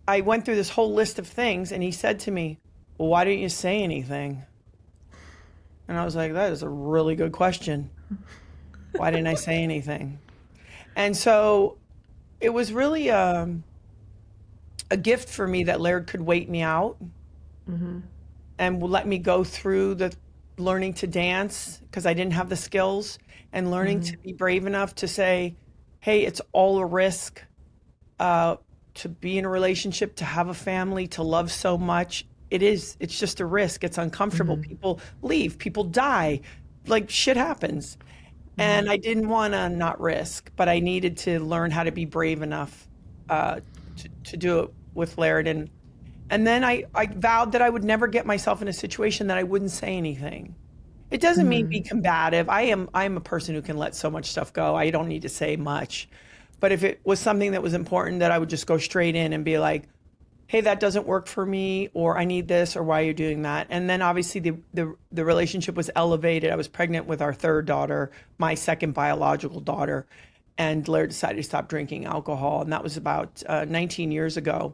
I went through this whole list of things, and he said to me, well, why didn't you say anything? And I was like, that is a really good question. Why didn't I say anything? And so it was really a gift for me that Laird could wait me out and let me go through the learning to dance, because I didn't have the skills, and learning to be brave enough to say, hey, it's all a risk to be in a relationship, to have a family, to love so much. It's just a risk. It's uncomfortable. People leave, people die, like shit happens. And I didn't want to not risk, but I needed to learn how to be brave enough to do it with Laird. And then I vowed that I would never get myself in a situation that I wouldn't say anything. It doesn't mean be combative. I'm a person who can let so much stuff go. I don't need to say much. But if it was something that was important, that I would just go straight in and be like, hey, that doesn't work for me, or I need this, or why are you doing that? And then obviously the relationship was elevated. I was pregnant with our third daughter, my second biological daughter, and Laird decided to stop drinking alcohol. And that was about 19 years ago.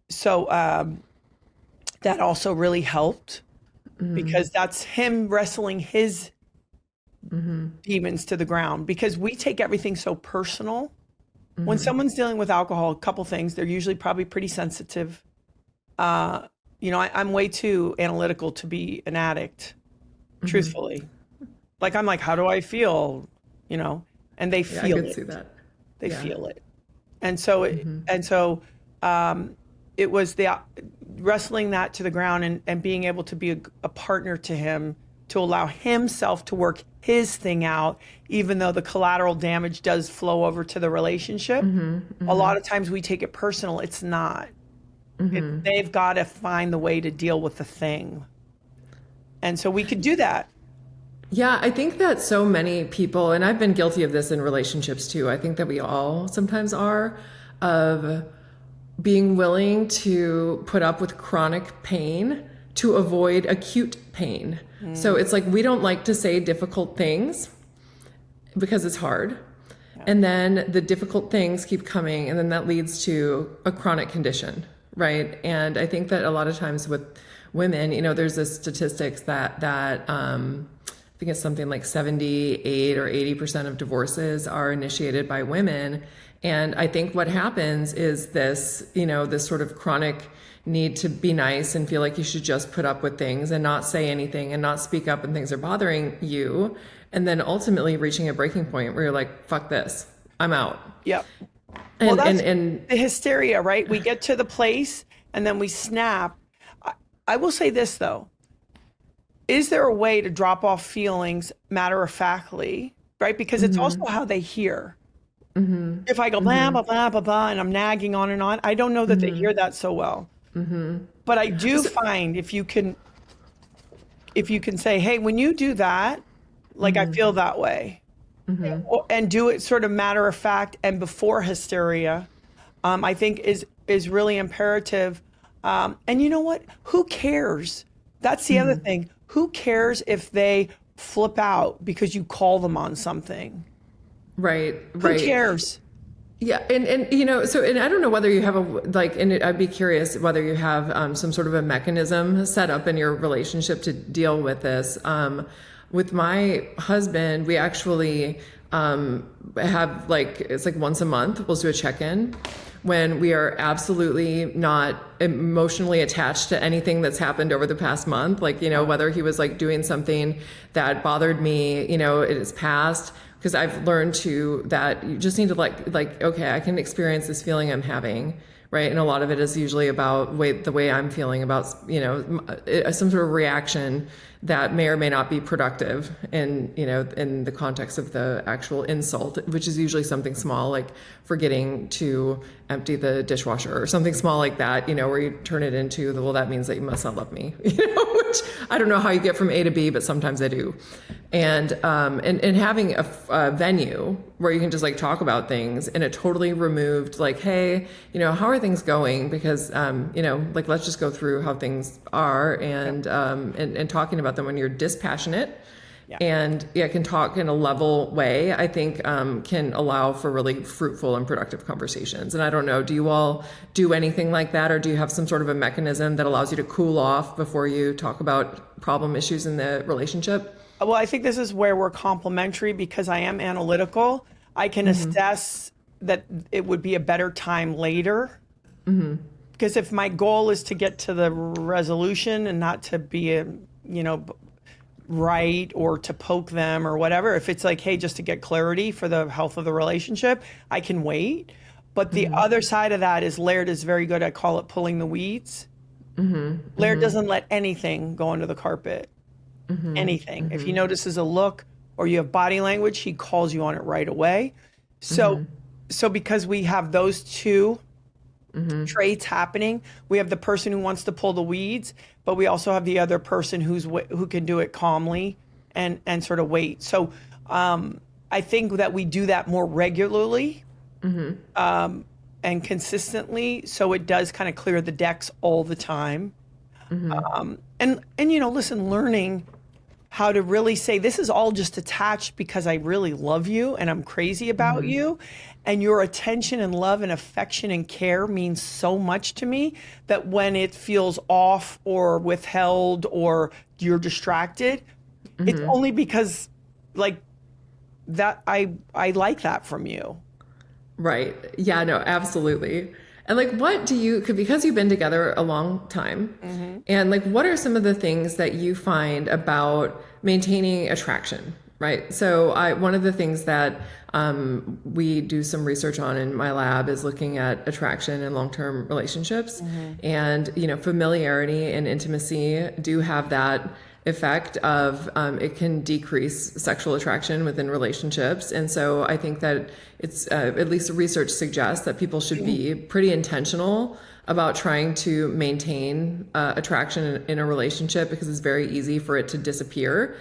So that also really helped, because that's him wrestling his demons to the ground, because we take everything so personal. When someone's dealing with alcohol, a couple things, they're usually probably pretty sensitive. I'm way too analytical to be an addict, truthfully. Like, I'm like, how do I feel? And they Yeah, I feel could it. see that. They Yeah. feel it. And so, it was the wrestling that to the ground and being able to be a partner to him, to allow himself to work his thing out, even though the collateral damage does flow over to the relationship. A lot of times we take it personal. It's not. They've got to find the way to deal with the thing. And so we could do that. Yeah, I think that so many people, and I've been guilty of this in relationships too, I think that we all sometimes are, of being willing to put up with chronic pain to avoid acute pain. So it's like we don't like to say difficult things because it's hard. And then the difficult things keep coming, and then that leads to a chronic condition, right? And I think that a lot of times with women, there's this statistics that I think it's something like 78 or 80% of divorces are initiated by women. And I think what happens is this, this sort of chronic need to be nice and feel like you should just put up with things and not say anything and not speak up when things are bothering you. And then ultimately reaching a breaking point where you're like, fuck this, I'm out. Yep. And, Well, that's and the hysteria, right? We get to the place and then we snap. I will say this, though. Is there a way to drop off feelings matter-of-factly, right? Because it's also how they hear. If I go blah, blah, blah, blah, blah, and I'm nagging on and on, I don't know that they hear that so well. But I do find if you can say, hey, when you do that, like I feel that way, and do it sort of matter-of-fact and before hysteria, I think is really imperative. And you know what? Who cares? That's the other thing. Who cares if they flip out because you call them on something? right. Who cares? Yeah, and I don't know whether you have I'd be curious whether you have some sort of a mechanism set up in your relationship to deal with this. With my husband, we actually have it's like once a month, we'll do a check-in when we are absolutely not emotionally attached to anything that's happened over the past month. Whether he was doing something that bothered me, in his past. Because I've learned that you just need to okay, I can experience this feeling I'm having, right? And a lot of it is usually about the way I'm feeling about, some sort of reaction that may or may not be productive in the context of the actual insult, which is usually something small, like forgetting to empty the dishwasher or something small like that, where you turn it into well, that means that you must not love me, which I don't know how you get from A to B, but sometimes I do. And having a venue where you can just talk about things in a totally removed, hey, how are things going? Because, let's just go through how things are and talking about them when you're dispassionate. Yeah. And can talk in a level way, I think can allow for really fruitful and productive conversations. And I don't know, do you all do anything like that? Or do you have some sort of a mechanism that allows you to cool off before you talk about problem issues in the relationship? Well, I think this is where we're complementary because I am analytical. I can assess that it would be a better time later. Because if my goal is to get to the resolution and not to be right or to poke them or whatever, if it's hey, just to get clarity for the health of the relationship, I can wait. But the other side of that is Laird is very good. I call it pulling the weeds. Laird doesn't let anything go under the carpet. Anything. If he notices a look or you have body language, he calls you on it right away. So because we have those two traits happening, we have the person who wants to pull the weeds, but we also have the other person who can do it calmly and sort of wait. So I think that we do that more regularly and consistently, so it does kind of clear the decks all the time. And listen, learning how to really say this is all just attached because I really love you and I'm crazy about you, and your attention and love and affection and care means so much to me that when it feels off or withheld or you're distracted, it's only because that I like that from you. Right. Yeah, no, absolutely. And like, what do you, because you've been together a long time, and like, what are some of the things that you find about maintaining attraction? Right. So one of the things that we do some research on in my lab is looking at attraction in long-term relationships, and, familiarity and intimacy do have that effect of it can decrease sexual attraction within relationships. And so I think that it's at least the research suggests that people should be pretty intentional about trying to maintain attraction in a relationship, because it's very easy for it to disappear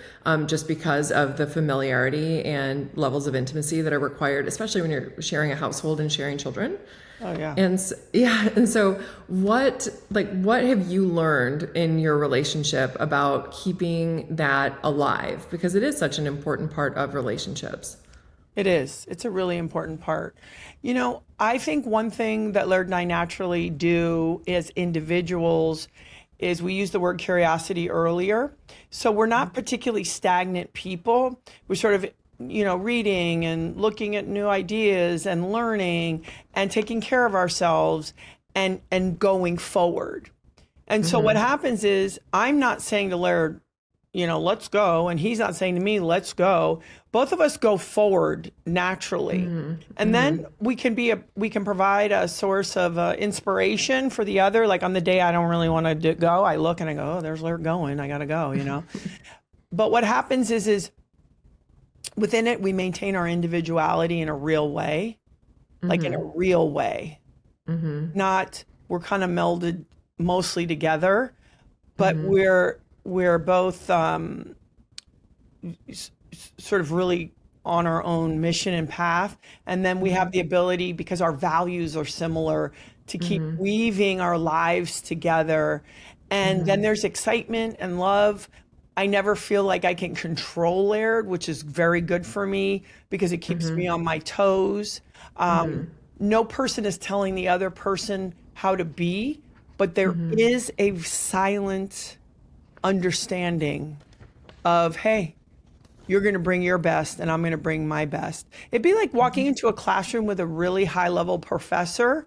just because of the familiarity and levels of intimacy that are required, especially when you're sharing a household and sharing children. Oh yeah. And so what have you learned in your relationship about keeping that alive? Because it is such an important part of relationships. It is. It's a really important part. I think one thing that Laird and I naturally do as individuals is we use the word curiosity earlier. So we're not particularly stagnant people. We're sort of reading and looking at new ideas and learning and taking care of ourselves and going forward. And so what happens is I'm not saying to Laird, let's go. And he's not saying to me, let's go. Both of us go forward naturally. And then we can provide a source of inspiration for the other. Like on the day I don't really want to go, I look and I go, oh, there's Laird going. I got to go, But what happens is within it, we maintain our individuality in a real way, like in a real way. Not, we're kind of melded mostly together, but we're both sort of really on our own mission and path. And then we have the ability, because our values are similar, to keep weaving our lives together. And then there's excitement and love. I never feel like I can control Laird, which is very good for me because it keeps me on my toes. No person is telling the other person how to be, but there is a silent understanding of, hey, you're going to bring your best and I'm going to bring my best. It'd be like walking into a classroom with a really high level professor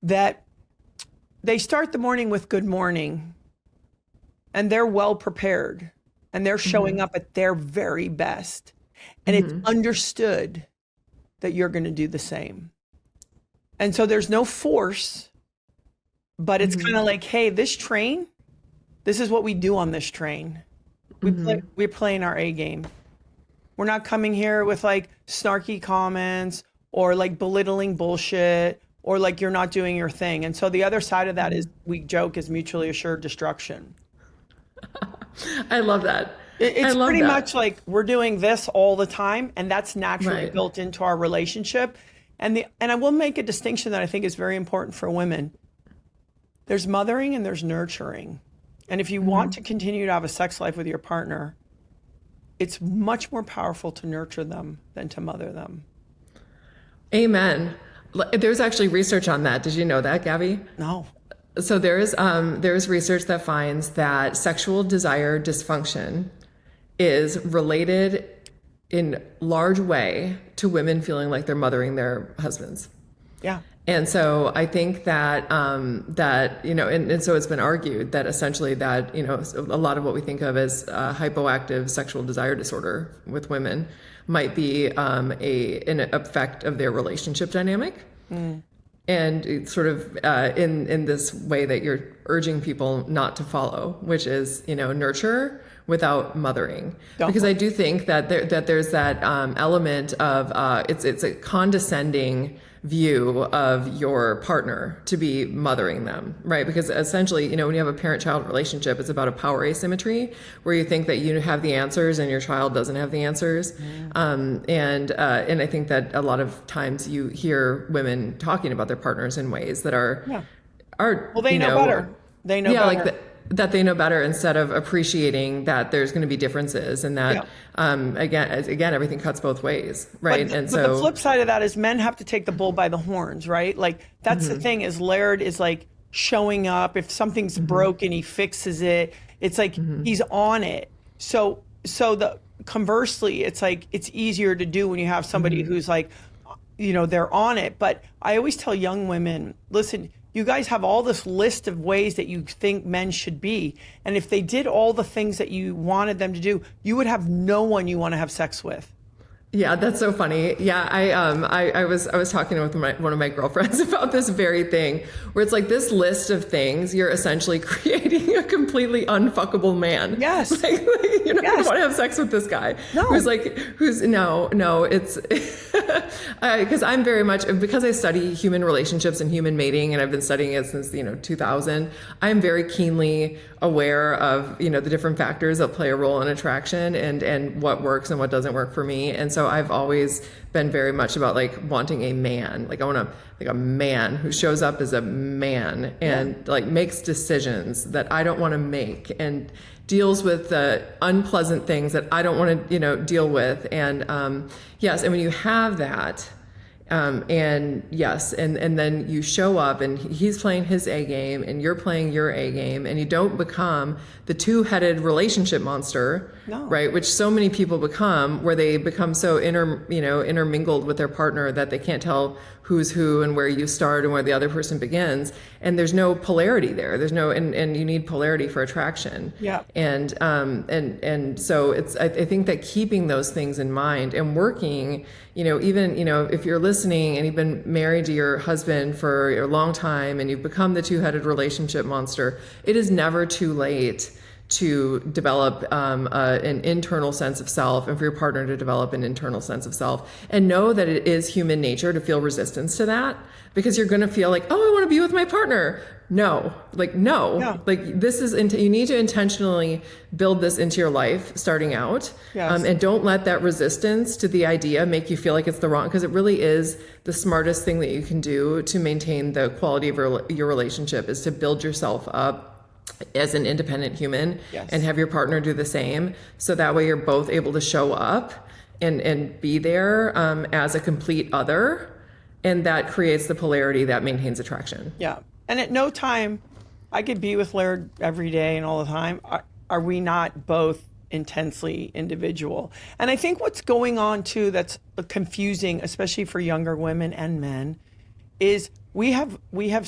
that they start the morning with good morning. And they're well prepared and they're showing up at their very best. And it's understood that you're going to do the same. And so there's no force, but it's kind of like, hey, this train, this is what we do on this train. We're playing our A game. We're not coming here with like snarky comments or like belittling bullshit or like you're not doing your thing. And so the other side of that is, we joke, is mutually assured destruction. I love that. It's pretty much like we're doing this all the time, and that's naturally built into our relationship. And I will make a distinction that I think is very important for women. There's mothering and there's nurturing. And if you want to continue to have a sex life with your partner, it's much more powerful to nurture them than to mother them. Amen. There's actually research on that. Did you know that, Gabby? No. So there's research that finds that sexual desire dysfunction is related in large way to women feeling like they're mothering their husbands. Yeah. And so I think that and so it's been argued that essentially that, a lot of what we think of as hypoactive sexual desire disorder with women might be an effect of their relationship dynamic. And it's sort of in this way that you're urging people not to follow, which is, nurture without mothering. Because I do think that there's that element of it's a condescending view of your partner to be mothering them, right? Because essentially, when you have a parent-child relationship, it's about a power asymmetry where you think that you have the answers and your child doesn't have the answers. And I think that a lot of times you hear women talking about their partners in ways that are well, they know better. They know better. Like that they know better, instead of appreciating that there's going to be differences, and that again everything cuts both ways, right? But the flip side of that is men have to take the bull by the horns, right? Like that's the thing, is Laird is like showing up. If something's broken, he fixes it. It's like he's on it. So conversely, it's like it's easier to do when you have somebody who's like, they're on it. But I always tell young women, listen, you guys have all this list of ways that you think men should be. And if they did all the things that you wanted them to do, you would have no one you want to have sex with. Yeah, that's so funny. Yeah, I was talking with one of my girlfriends about this very thing, where it's like this list of things, you're essentially creating a completely unfuckable man. Yes. Like you don't want to have sex with this guy. No. No, it's because I'm very much, because I study human relationships and human mating, and I've been studying it since 2000. I'm very keenly aware of the different factors that play a role in attraction, and what works and what doesn't work for me. And so I've always been very much about like wanting a man. Like I want a man who shows up as a man and like makes decisions that I don't want to make, and deals with the unpleasant things that I don't want to deal with. And yes, and when you have that, and then you show up and he's playing his A game and you're playing your A game, and you don't become the two-headed relationship monster, right? Which so many people become, where they become so intermingled with their partner that they can't tell who's who and where you start and where the other person begins. And there's no polarity there. There's no, and you need polarity for attraction. Yeah. And so I think that keeping those things in mind and working, even, if you're listening and you've been married to your husband for a long time and you've become the two-headed relationship monster, it is never too late to develop an internal sense of self, and for your partner to develop an internal sense of self, and know that it is human nature to feel resistance to that, because you're going to feel like, oh, I want to be with my partner. No, this is, you need to intentionally build this into your life starting out. Yes. And don't let that resistance to the idea make you feel like it's the wrong, because it really is the smartest thing that you can do to maintain the quality of your relationship, is to build yourself up as an independent human. Yes. And have your partner do the same. So that way you're both able to show up and be there as a complete other. And that creates the polarity that maintains attraction. Yeah. And at no time, I could be with Laird every day and all the time. Are we not both intensely individual? And I think what's going on too that's confusing, especially for younger women and men, is we have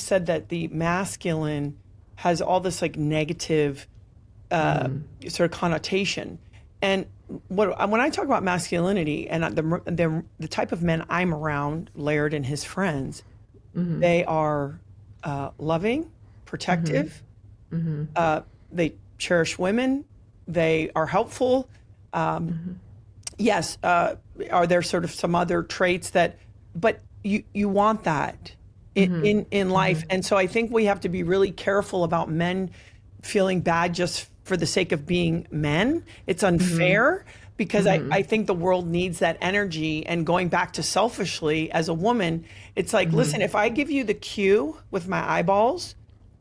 said that the masculine has all this like negative sort of connotation. And when I talk about masculinity and the type of men I'm around, Laird and his friends, they are loving, protective. They cherish women. They are helpful. Yes, are there sort of some other traits but you want that in life. And so I think we have to be really careful about men feeling bad just for the sake of being men. It's unfair, because I think the world needs that energy. And going back to selfishly as a woman, it's like, listen, if I give you the cue with my eyeballs,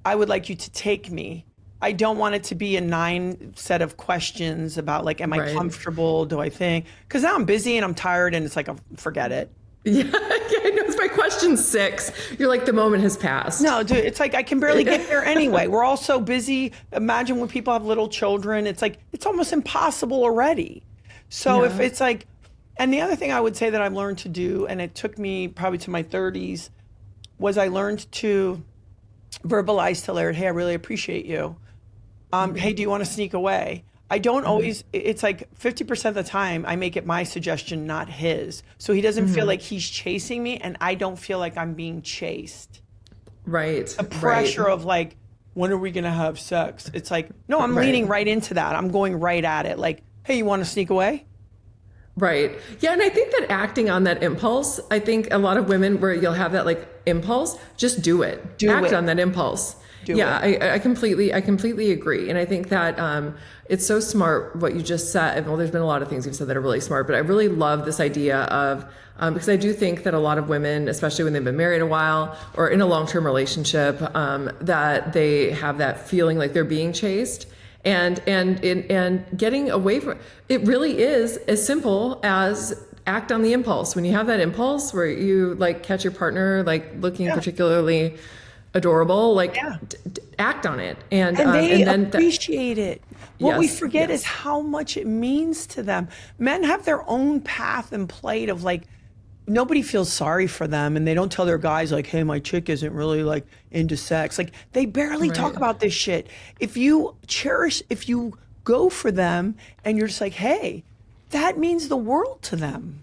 I would like you to take me. I don't want it to be a 9 set of questions about like, am I comfortable? Do I think? Because now I'm busy and I'm tired and it's like, forget it. Yeah, I know. It's by question 6. You're like, the moment has passed. No, dude, it's like I can barely get there anyway. We're all so busy. Imagine when people have little children. It's like, it's almost impossible already. So if it's like, and the other thing I would say that I've learned to do, and it took me probably to my 30s, was I learned to verbalize to Laird, hey, I really appreciate you. Hey, do you want to sneak away? I don't always, it's like 50% of the time I make it my suggestion, not his. So he doesn't feel like he's chasing me, and I don't feel like I'm being chased. Right. The pressure of like, when are we going to have sex? It's like, no, I'm leaning right into that. I'm going right at it. Like, hey, you want to sneak away? Right. Yeah. And I think that acting on that impulse, I think a lot of women, where you'll have that like impulse, just do it. Act on that impulse. I completely agree. And I think that it's so smart what you just said. Well, there's been a lot of things you've said that are really smart, but I really love this idea of, because I do think that a lot of women, especially when they've been married a while or in a long-term relationship, that they have that feeling like they're being chased. And getting away from it really is as simple as act on the impulse. When you have that impulse where you like catch your partner like looking particularly adorable, like act on it, and then appreciate it. What we forget is how much it means to them. Men have their own path and plate of like, nobody feels sorry for them, and they don't tell their guys like, hey, my chick isn't really like into sex. Like, they barely talk Right. about this shit. If you go for them and you're just like, hey, that means the world to them.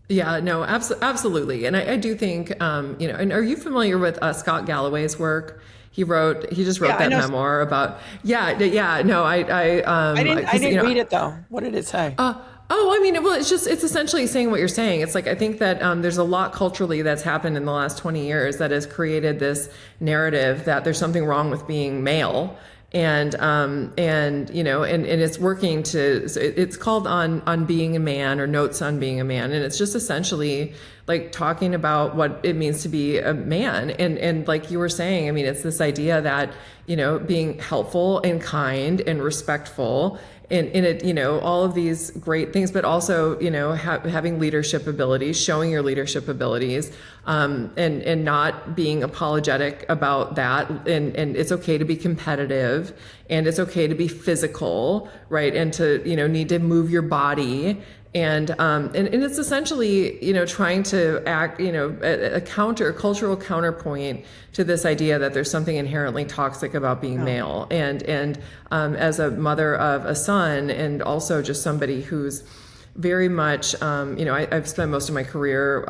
Yeah, no, absolutely. And I do think, and are you familiar with Scott Galloway's work? He just wrote Yeah, I that know. memoir about, yeah, no, I 'cause, didn't read it though. What did it say? I mean, well, it's essentially saying what you're saying. It's like, I think that there's a lot culturally that's happened in the last 20 years that has created this narrative that there's something wrong with being male. And it's working to, so it's called on being a man, or notes on being a man. And it's just essentially like talking about what it means to be a man. And like you were saying, I mean, it's this idea that, being helpful and kind and respectful in it, all of these great things, but also, having leadership abilities, showing your leadership abilities, and not being apologetic about that. And it's okay to be competitive, and it's okay to be physical, right? And to, need to move your body. And it's essentially, trying to act, a cultural counterpoint to this idea that there's something inherently toxic about being male. And as a mother of a son, and also just somebody who's very much, I've spent most of my career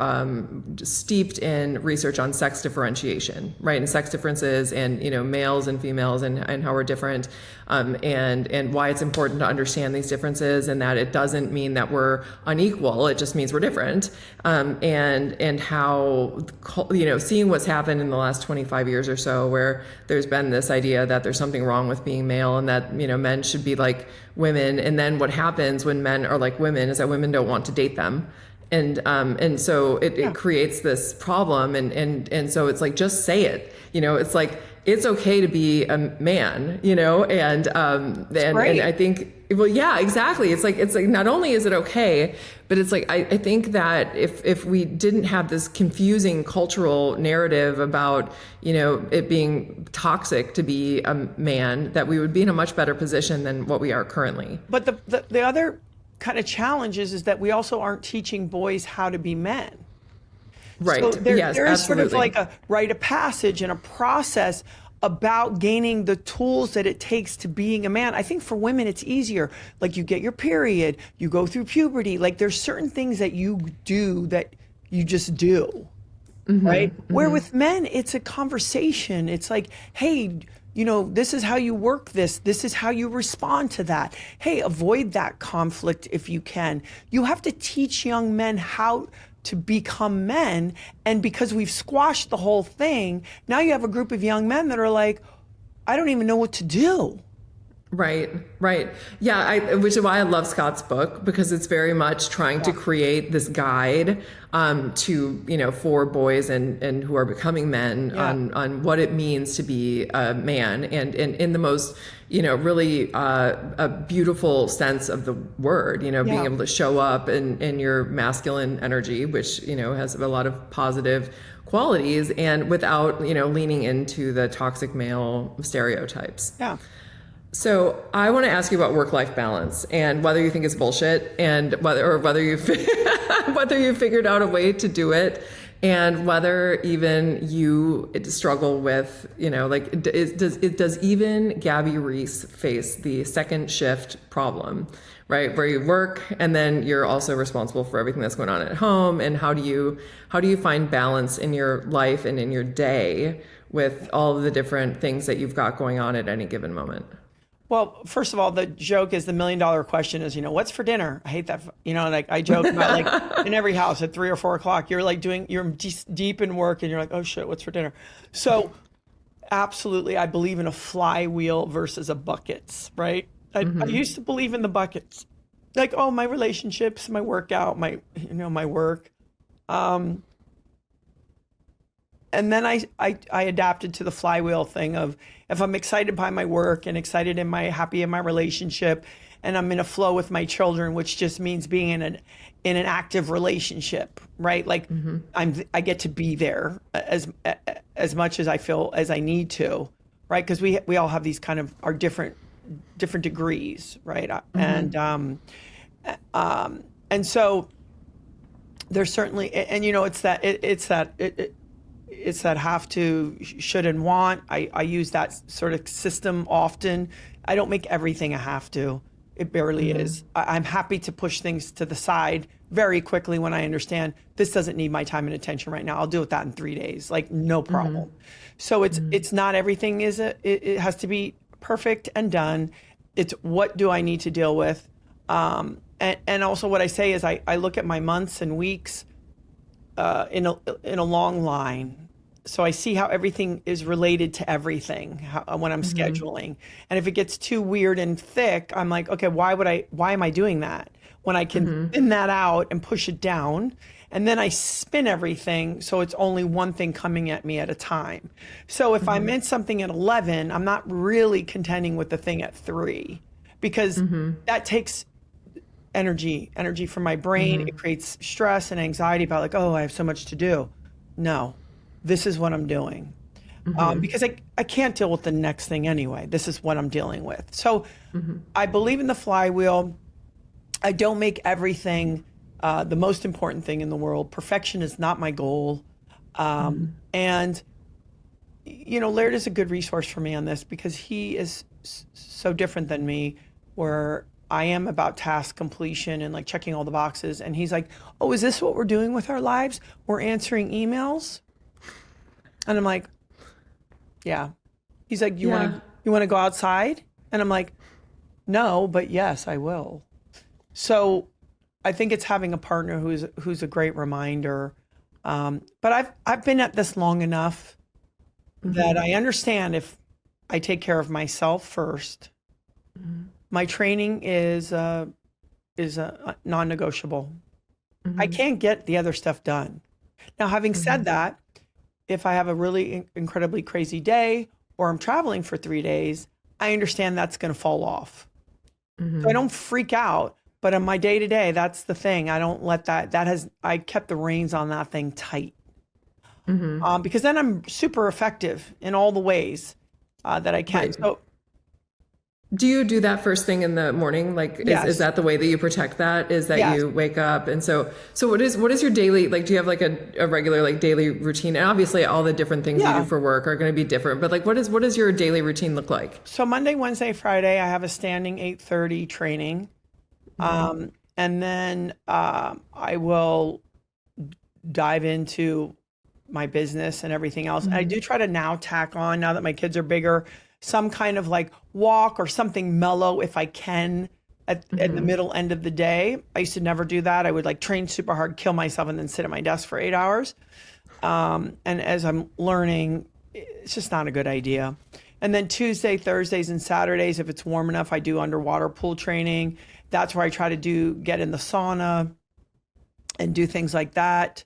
steeped in research on sex differentiation, right? And sex differences, and, males and females, and how we're different, and why it's important to understand these differences, and that it doesn't mean that we're unequal. It just means we're different. And how, seeing what's happened in the last 25 years or so, where there's been this idea that there's something wrong with being male, and that, men should be like women. And then what happens when men are like women is that women don't want to date them. And so it creates this problem. And so it's like, just say it, it's like, it's okay to be a man, and I think, well, yeah, exactly. It's like, not only is it okay, but it's like, I think that if we didn't have this confusing cultural narrative about, it being toxic to be a man, that we would be in a much better position than what we are currently. But the other kind of challenge is that we also aren't teaching boys how to be men. Right. So there Yes, is absolutely. sort of like a rite of passage and a process about gaining the tools that it takes to being a man. I think for women, it's easier. Like, you get your period, you go through puberty. Like, there's certain things that you do that you just do, right? Where with men, it's a conversation. It's like, hey, this is how you work this. This is how you respond to that. Hey, avoid that conflict if you can. You have to teach young men how to become men. And because we've squashed the whole thing, now you have a group of young men that are like, I don't even know what to do. Right. Yeah, which is why I love Scott's book, because it's very much trying to create this guide to, for boys and who are becoming men on what it means to be a man, and in the most, really a beautiful sense of the word, being able to show up in your masculine energy, which, has a lot of positive qualities, and without, leaning into the toxic male stereotypes. Yeah. So I want to ask you about work-life balance, and whether you think it's bullshit, and whether you whether you figured out a way to do it, and whether even you struggle with, does even Gabby Reece face the second shift problem, right? Where you work and then you're also responsible for everything that's going on at home, and how do you find balance in your life and in your day with all of the different things that you've got going on at any given moment? Well, first of all, the joke is, the $1,000,000 question is, what's for dinner? I hate that. Like, I joke about, like, in every house at 3 or 4 o'clock, you're like you're deep in work, and you're like, oh shit, what's for dinner? So absolutely, I believe in a flywheel versus a buckets, right? I used to believe in the buckets, like, oh, my relationships, my workout, my work. And then I adapted to the flywheel thing of, if I'm excited by my work and happy in my relationship, and I'm in a flow with my children, which just means being in an active relationship, right? Like, I get to be there as much as I feel as I need to, right? Because we all have these kind of our different degrees, right? And so there's certainly, and it's that have to, should, and want. I use that sort of system often. I don't make everything a have to. It barely is. I'm happy to push things to the side very quickly when I understand this doesn't need my time and attention right now. I'll deal with that in 3 days, like no problem. So it's not everything it has to be perfect and done. It's what do I need to deal with? And also what I say is I look at my months and weeks in a long line. So I see how everything is related to everything when I'm scheduling. And if it gets too weird and thick, I'm like, okay, why am I doing that? When I can thin that out and push it down, and then I spin everything so it's only one thing coming at me at a time. So if I meant something at 11, I'm not really contending with the thing at 3, because that takes energy from my brain. It creates stress and anxiety about like, oh, I have so much to do. No, this is what I'm doing. Because I can't deal with the next thing anyway. This is what I'm dealing with. So I believe in the flywheel. I don't make everything the most important thing in the world. Perfection is not my goal. And, Laird is a good resource for me on this, because he is so different than me, where I am about task completion and like checking all the boxes. And he's like, oh, is this what we're doing with our lives? We're answering emails? And I'm like, yeah. He's like, you want to go outside? And I'm like, no, but yes, I will. So I think it's having a partner who's a great reminder. But I've been at this long enough that I understand if I take care of myself first, my training is non-negotiable. I can't get the other stuff done. Now, having said that, if I have a really incredibly crazy day or I'm traveling for 3 days, I understand that's going to fall off. So I don't freak out. But in my day to day, that's the thing. I don't let I kept the reins on that thing tight. Because then I'm super effective in all the ways that I can. Right. So, do you do that first thing in the morning? Like, is that the way that you protect that? Is that you wake up? And so what is your daily, like, do you have like a regular like daily routine? And obviously all the different things you do for work are going to be different, but like, what does your daily routine look like? So Monday, Wednesday, Friday, I have a standing 8:30 training. And then I will dive into my business and everything else. And I do try to now tack on, now that my kids are bigger, some kind of like walk or something mellow if I can at the middle end of the day. I used to never do that. I would like train super hard, kill myself, and then sit at my desk for 8 hours. And as I'm learning, it's just not a good idea. And then Tuesday, Thursdays, and Saturdays, if it's warm enough, I do underwater pool training. That's where I try to get in the sauna and do things like that.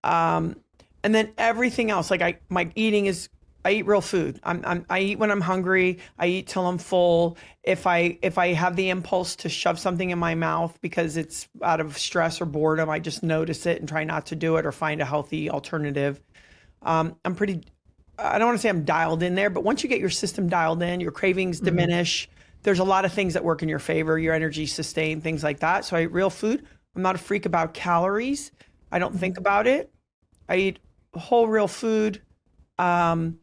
And then everything else, like my eating is, I eat real food. I eat when I'm hungry. I eat till I'm full. If I have the impulse to shove something in my mouth because it's out of stress or boredom, I just notice it and try not to do it or find a healthy alternative. I don't want to say I'm dialed in there, but once you get your system dialed in, your cravings diminish. There's a lot of things that work in your favor, your energy sustain, things like that. So I eat real food. I'm not a freak about calories. I don't think about it. I eat whole real food. And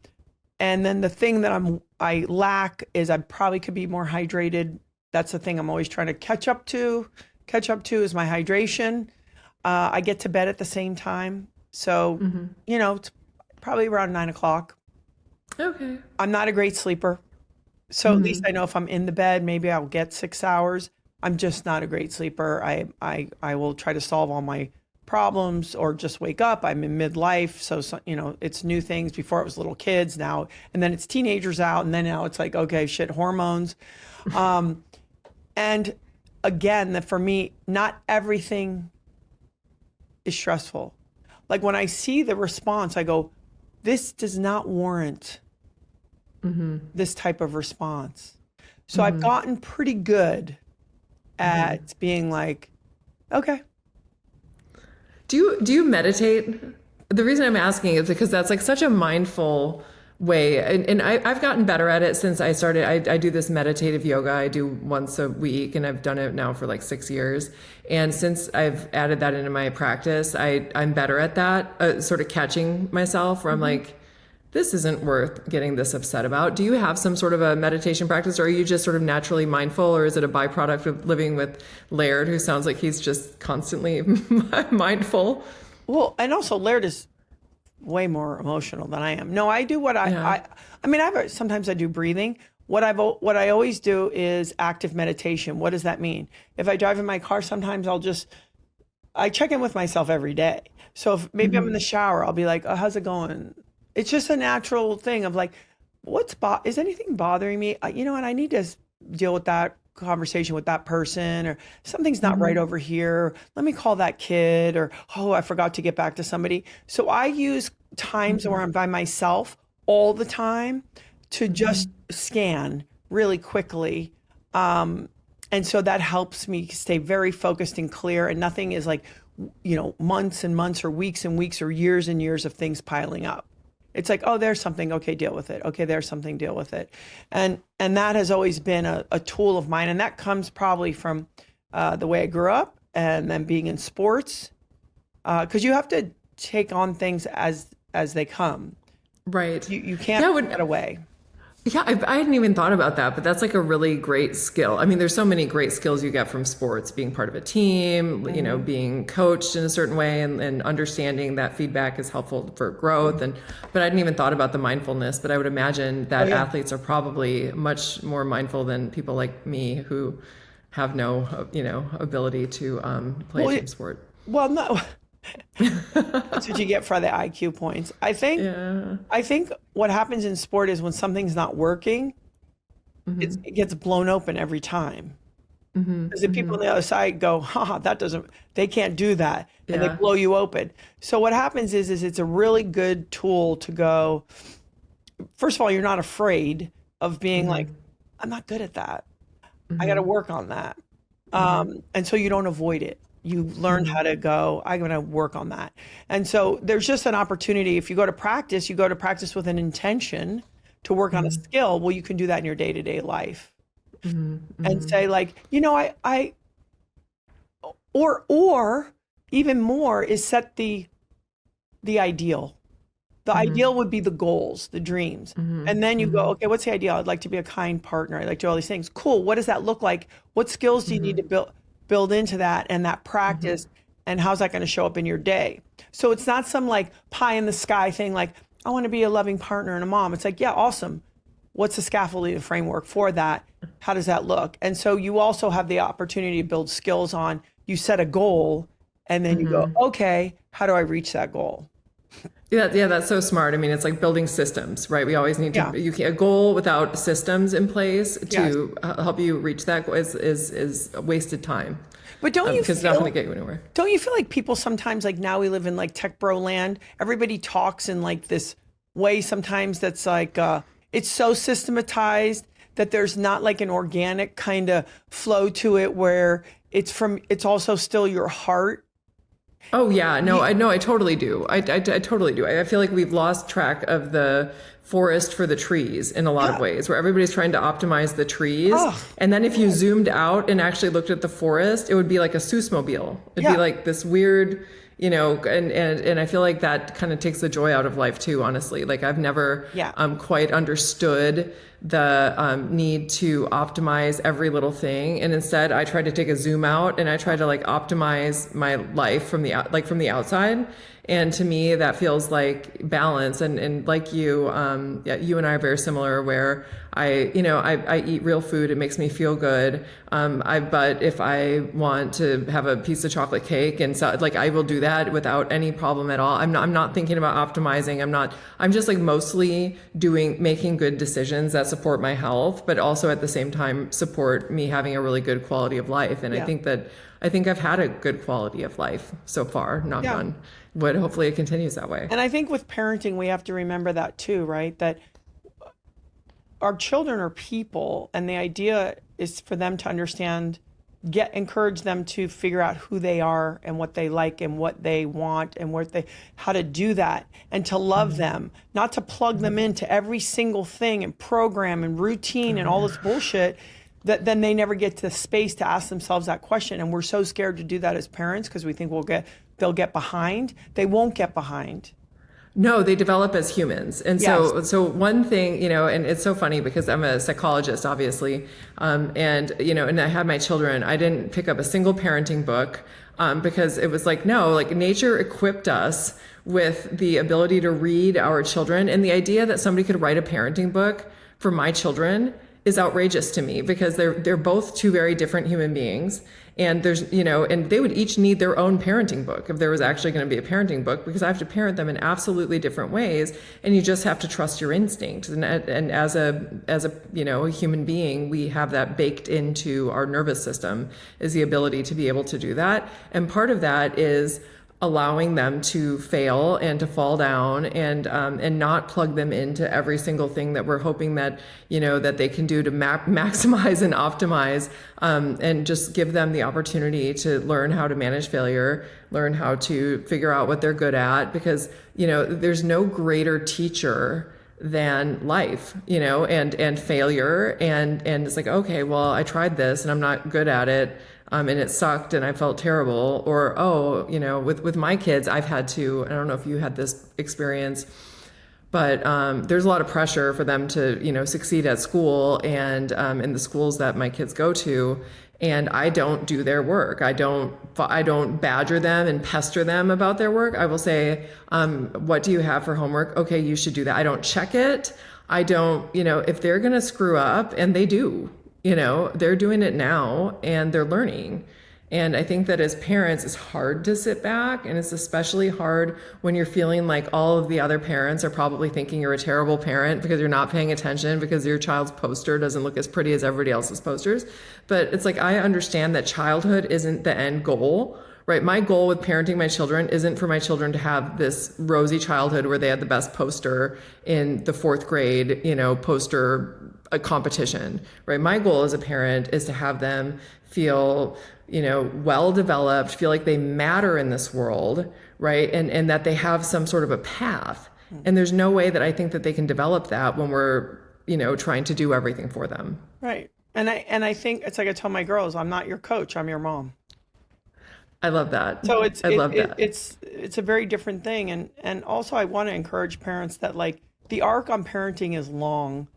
then the thing that I lack is I probably could be more hydrated. That's the thing I'm always trying to catch up to. Catch up to is my hydration. I get to bed at the same time. So, it's probably around 9 o'clock. Okay. I'm not a great sleeper. So at least I know if I'm in the bed, maybe I'll get 6 hours. I'm just not a great sleeper. I will try to solve all my problems or just wake up. I'm in midlife. So, it's new things. Before it was little kids now, and then it's teenagers out. And then now it's like, okay, shit, hormones. And again, that for me, not everything is stressful. Like when I see the response, I go, this does not warrant this type of response. So I've gotten pretty good at being like, okay. Do you meditate? The reason I'm asking is because that's like such a mindful way. And I've gotten better at it since I started. I do this meditative yoga. I do once a week, and I've done it now for like 6 years. And since I've added that into my practice, I'm better at that, sort of catching myself where I'm like, this isn't worth getting this upset about. Do you have some sort of a meditation practice, or are you just sort of naturally mindful, or is it a byproduct of living with Laird, who sounds like he's just constantly mindful? Well, and also Laird is way more emotional than I am. No, I do what I mean, sometimes I do breathing. What I always do is active meditation. What does that mean? If I drive in my car, sometimes I check in with myself every day. So if maybe I'm in the shower, I'll be like, oh, how's it going? It's just a natural thing of like, is anything bothering me? And I need to deal with that conversation with that person, or something's not right over here. Let me call that kid, or, oh, I forgot to get back to somebody. So I use times where I'm by myself all the time to just scan really quickly. And so that helps me stay very focused and clear, and nothing is like, months and months or weeks and weeks or years and years of things piling up. It's like, oh, there's something. Okay, deal with it. Okay, there's something. Deal with it. And that has always been a tool of mine. And that comes probably from the way I grew up, and then being in sports, because you have to take on things as they come. Right. You can't get away. Yeah, I hadn't even thought about that, but that's like a really great skill. I mean, there's so many great skills you get from sports, being part of a team, being coached in a certain way, and understanding that feedback is helpful for growth. But I hadn't even thought about the mindfulness, but I would imagine that athletes are probably much more mindful than people like me who have no, ability to play a team sport. Well, no. That's what you get for the IQ points. I think what happens in sport is when something's not working, it gets blown open every time. Because the people on the other side go, they can't do that. And they blow you open. So what happens is it's a really good tool to go, first of all, you're not afraid of being like, I'm not good at that. I got to work on that. And so you don't avoid it. You learn how to go, I'm going to work on that. And so there's just an opportunity. If you go to practice with an intention to work on a skill. Well, you can do that in your day-to-day life. And say like, or even more is set the ideal. The ideal would be the goals, the dreams. And then you go, okay, what's the ideal? I'd like to be a kind partner. I'd like to do all these things. Cool. What does that look like? What skills do you need to build into that and that practice, and how's that going to show up in your day? So it's not some like pie in the sky thing like, I want to be a loving partner and a mom. It's like, yeah, awesome. What's the scaffolding, the framework for that? How does that look? And so you also have the opportunity to build skills on, you set a goal and then you go, okay, how do I reach that goal? Yeah, that's so smart. I mean, it's like building systems, right? We always need to, a goal without systems in place to help you reach that goal is wasted time. But don't you feel, because it's not going to get you anywhere. Don't you feel like people sometimes, like now we live in like tech bro land, everybody talks in like this way sometimes that's like, it's so systematized that there's not like an organic kind of flow to it where it's also still your heart. Oh yeah, no, I totally do. I totally do. I feel like we've lost track of the forest for the trees in a lot of ways, where everybody's trying to optimize the trees. And then if you zoomed out and actually looked at the forest, it would be like a Seuss-mobile. It'd be like this weird, and I feel like that kind of takes the joy out of life too, honestly. Like I've never quite understood the need to optimize every little thing, and instead I try to take a zoom out and I try to like optimize my life from the outside. And to me, that feels like balance. And like you, you and I are very similar, where I eat real food. It makes me feel good. But if I want to have a piece of chocolate cake, and so like I will do that without any problem at all. I'm not thinking about optimizing. I'm just like mostly making good decisions that support my health, but also at the same time support me having a really good quality of life. And I think I've had a good quality of life so far, knock on wood. Hopefully it continues that way. And I think with parenting, we have to remember that too, right? That our children are people, and the idea is for them to understand encourage them to figure out who they are and what they like and what they want and how to do that, and to love them, not to plug them into every single thing and program and routine and all this bullshit that then they never get to the space to ask themselves that question. And we're so scared to do that as parents because we think they'll get behind. They won't get behind. No, they develop as humans. And so one thing, and it's so funny because I'm a psychologist, obviously. And I had my children, I didn't pick up a single parenting book because it was like, no, like nature equipped us with the ability to read our children. And the idea that somebody could write a parenting book for my children is outrageous to me because they're both two very different human beings. And there's, and they would each need their own parenting book if there was actually going to be a parenting book, because I have to parent them in absolutely different ways. And you just have to trust your instincts. And as a human being, we have that baked into our nervous system, is the ability to be able to do that. And part of that is allowing them to fail and to fall down and not plug them into every single thing that we're hoping that that they can do to maximize and optimize, and just give them the opportunity to learn how to manage failure, learn how to figure out what they're good at, because there's no greater teacher than life, and failure, and it's like, okay, well, I tried this and I'm not good at it. And it sucked and I felt terrible. Or, with my kids, I've had to, I don't know if you had this experience, but there's a lot of pressure for them to, succeed at school and in the schools that my kids go to. And I don't do their work. I don't badger them and pester them about their work. I will say, what do you have for homework? Okay, you should do that. I don't check it. I don't, if they're going to screw up, and they do, they're doing it now and they're learning. And I think that as parents, it's hard to sit back, and it's especially hard when you're feeling like all of the other parents are probably thinking you're a terrible parent because you're not paying attention because your child's poster doesn't look as pretty as everybody else's posters. But it's like, I understand that childhood isn't the end goal, right? My goal with parenting my children isn't for my children to have this rosy childhood where they had the best poster in the 4th grade, poster competition, right? My goal as a parent is to have them feel, well developed, feel like they matter in this world, right? And that they have some sort of a path. And there's no way that I think that they can develop that when we're, trying to do everything for them. Right. And I think it's like I tell my girls, I'm not your coach, I'm your mom. I love that. So it's a very different thing. And also I want to encourage parents that, like, the arc on parenting is long,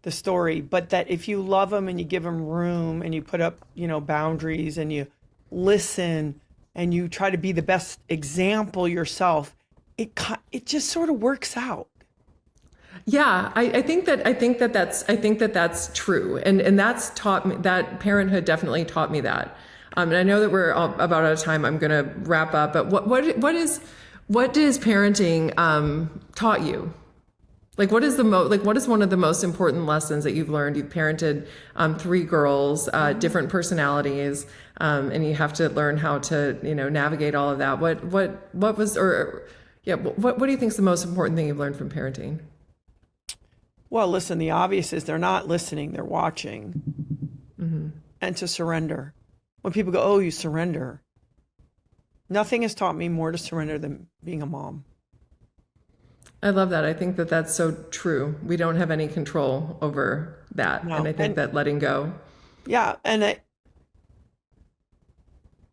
the story, but that if you love them and you give them room and you put up, boundaries and you listen and you try to be the best example yourself, it just sort of works out. Yeah, I think that that's true. And that's taught me, that parenthood definitely taught me that. And I know that we're about out of time. I'm going to wrap up, but what does parenting taught you? Like, what is one of the most important lessons that you've learned? You've parented 3 girls, different personalities, and you have to learn how to, navigate all of that. What do you think is the most important thing you've learned from parenting? Well, listen, the obvious is they're not listening, they're watching. Mm-hmm. And to surrender. When people go, oh, you surrender. Nothing has taught me more to surrender than being a mom. I love that. I think that that's so true. We don't have any control over that. No. And I think that letting go. Yeah. And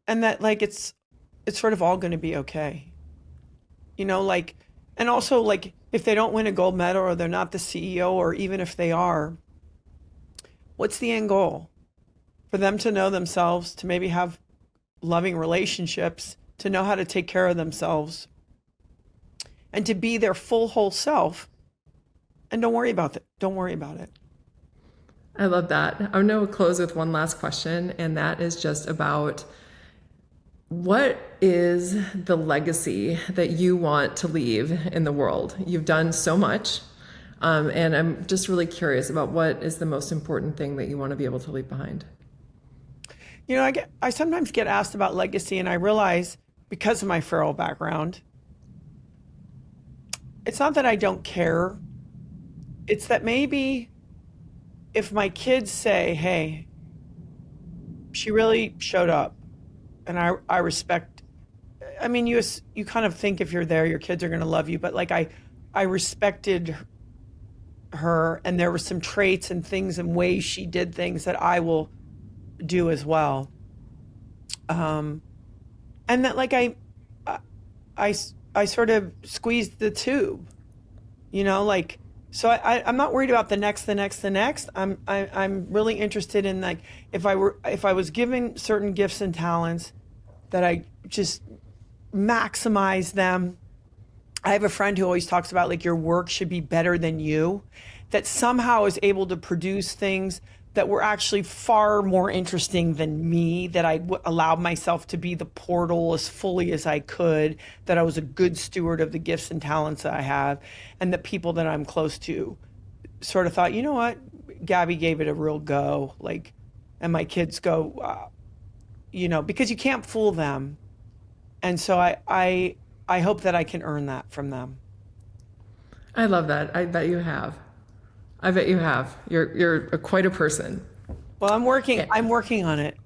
that, like, it's sort of all going to be okay. And also, like, if they don't win a gold medal or they're not the CEO, or even if they are, what's the end goal? For them to know themselves, to maybe have loving relationships, to know how to take care of themselves, and to be their full, whole self. And don't worry about it. Don't worry about it. I love that. I'm going to close with one last question, and that is just about, what is the legacy that you want to leave in the world? You've done so much, and I'm just really curious about what is the most important thing that you want to be able to leave behind. I sometimes get asked about legacy, and I realize, because of my feral background, it's not that I don't care. It's that maybe if my kids say, hey, she really showed up, and I respect. I mean, you kind of think if you're there, your kids are going to love you, but like I respected her, and there were some traits and things and ways she did things that I will do as well. And that like I sort of squeezed the tube, like, so I'm not worried about the next. I'm really interested in, like, if I was given certain gifts and talents, that I just maximize them. I have a friend who always talks about, like, your work should be better than you, that somehow is able to produce things that were actually far more interesting than me, that I allowed myself to be the portal as fully as I could, that I was a good steward of the gifts and talents that I have, and the people that I'm close to sort of thought, you know what, Gabby gave it a real go, like, and my kids go, because you can't fool them. And so I hope that I can earn that from them. I love that. I bet you have. You're quite a person. Well, I'm working on it.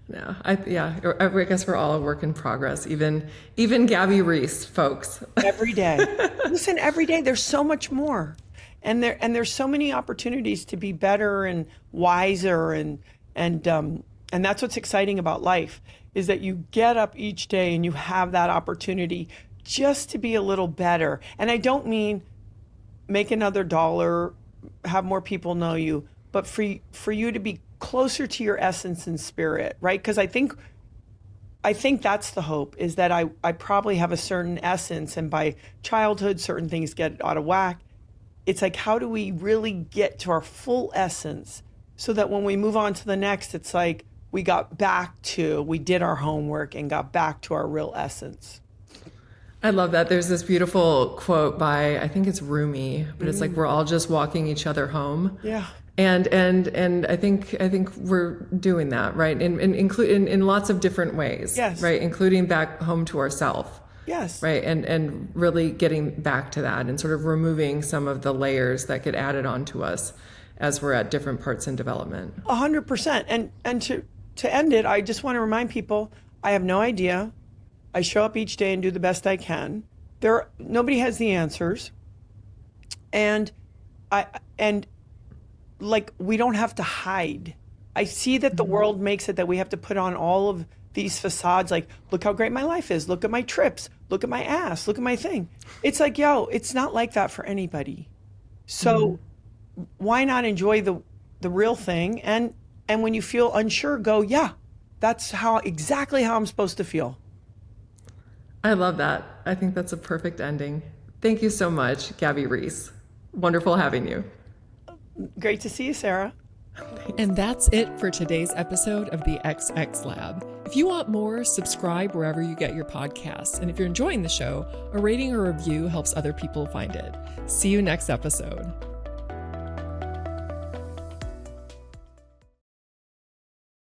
No, I guess we're all a work in progress. Even Gabby Reece, folks. Every day. Listen, every day there's so much more. And there's so many opportunities to be better and wiser, and that's what's exciting about life, is that you get up each day and you have that opportunity just to be a little better. And I don't mean make another dollar, have more people know you, but for you to be closer to your essence and spirit, right? Because I think that's the hope, is that I probably have a certain essence, and by childhood certain things get out of whack. It's like, how do we really get to our full essence so that when we move on to the next, it's like we did our homework and got back to our real essence. I love that. There's this beautiful quote by, I think it's Rumi, but it's like, we're all just walking each other home. Yeah. And I think we're doing that, right? In lots of different ways. Yes. Right. Including back home to ourselves. Yes. Right. And really getting back to that, and sort of removing some of the layers that get added onto us as we're at different parts in development. 100%. And to end it, I just want to remind people, I have no idea. I show up each day and do the best I can. Nobody has the answers. And we don't have to hide. I see that the world makes it that we have to put on all of these facades, like, look how great my life is, look at my trips, look at my ass, look at my thing. It's like, it's not like that for anybody. So why not enjoy the real thing? And when you feel unsure, go, yeah, that's exactly how I'm supposed to feel. I love that. I think that's a perfect ending. Thank you so much, Gabby Reece. Wonderful having you. Great to see you, Sarah. And that's it for today's episode of the XX Lab. If you want more, subscribe wherever you get your podcasts. And if you're enjoying the show, a rating or review helps other people find it. See you next episode.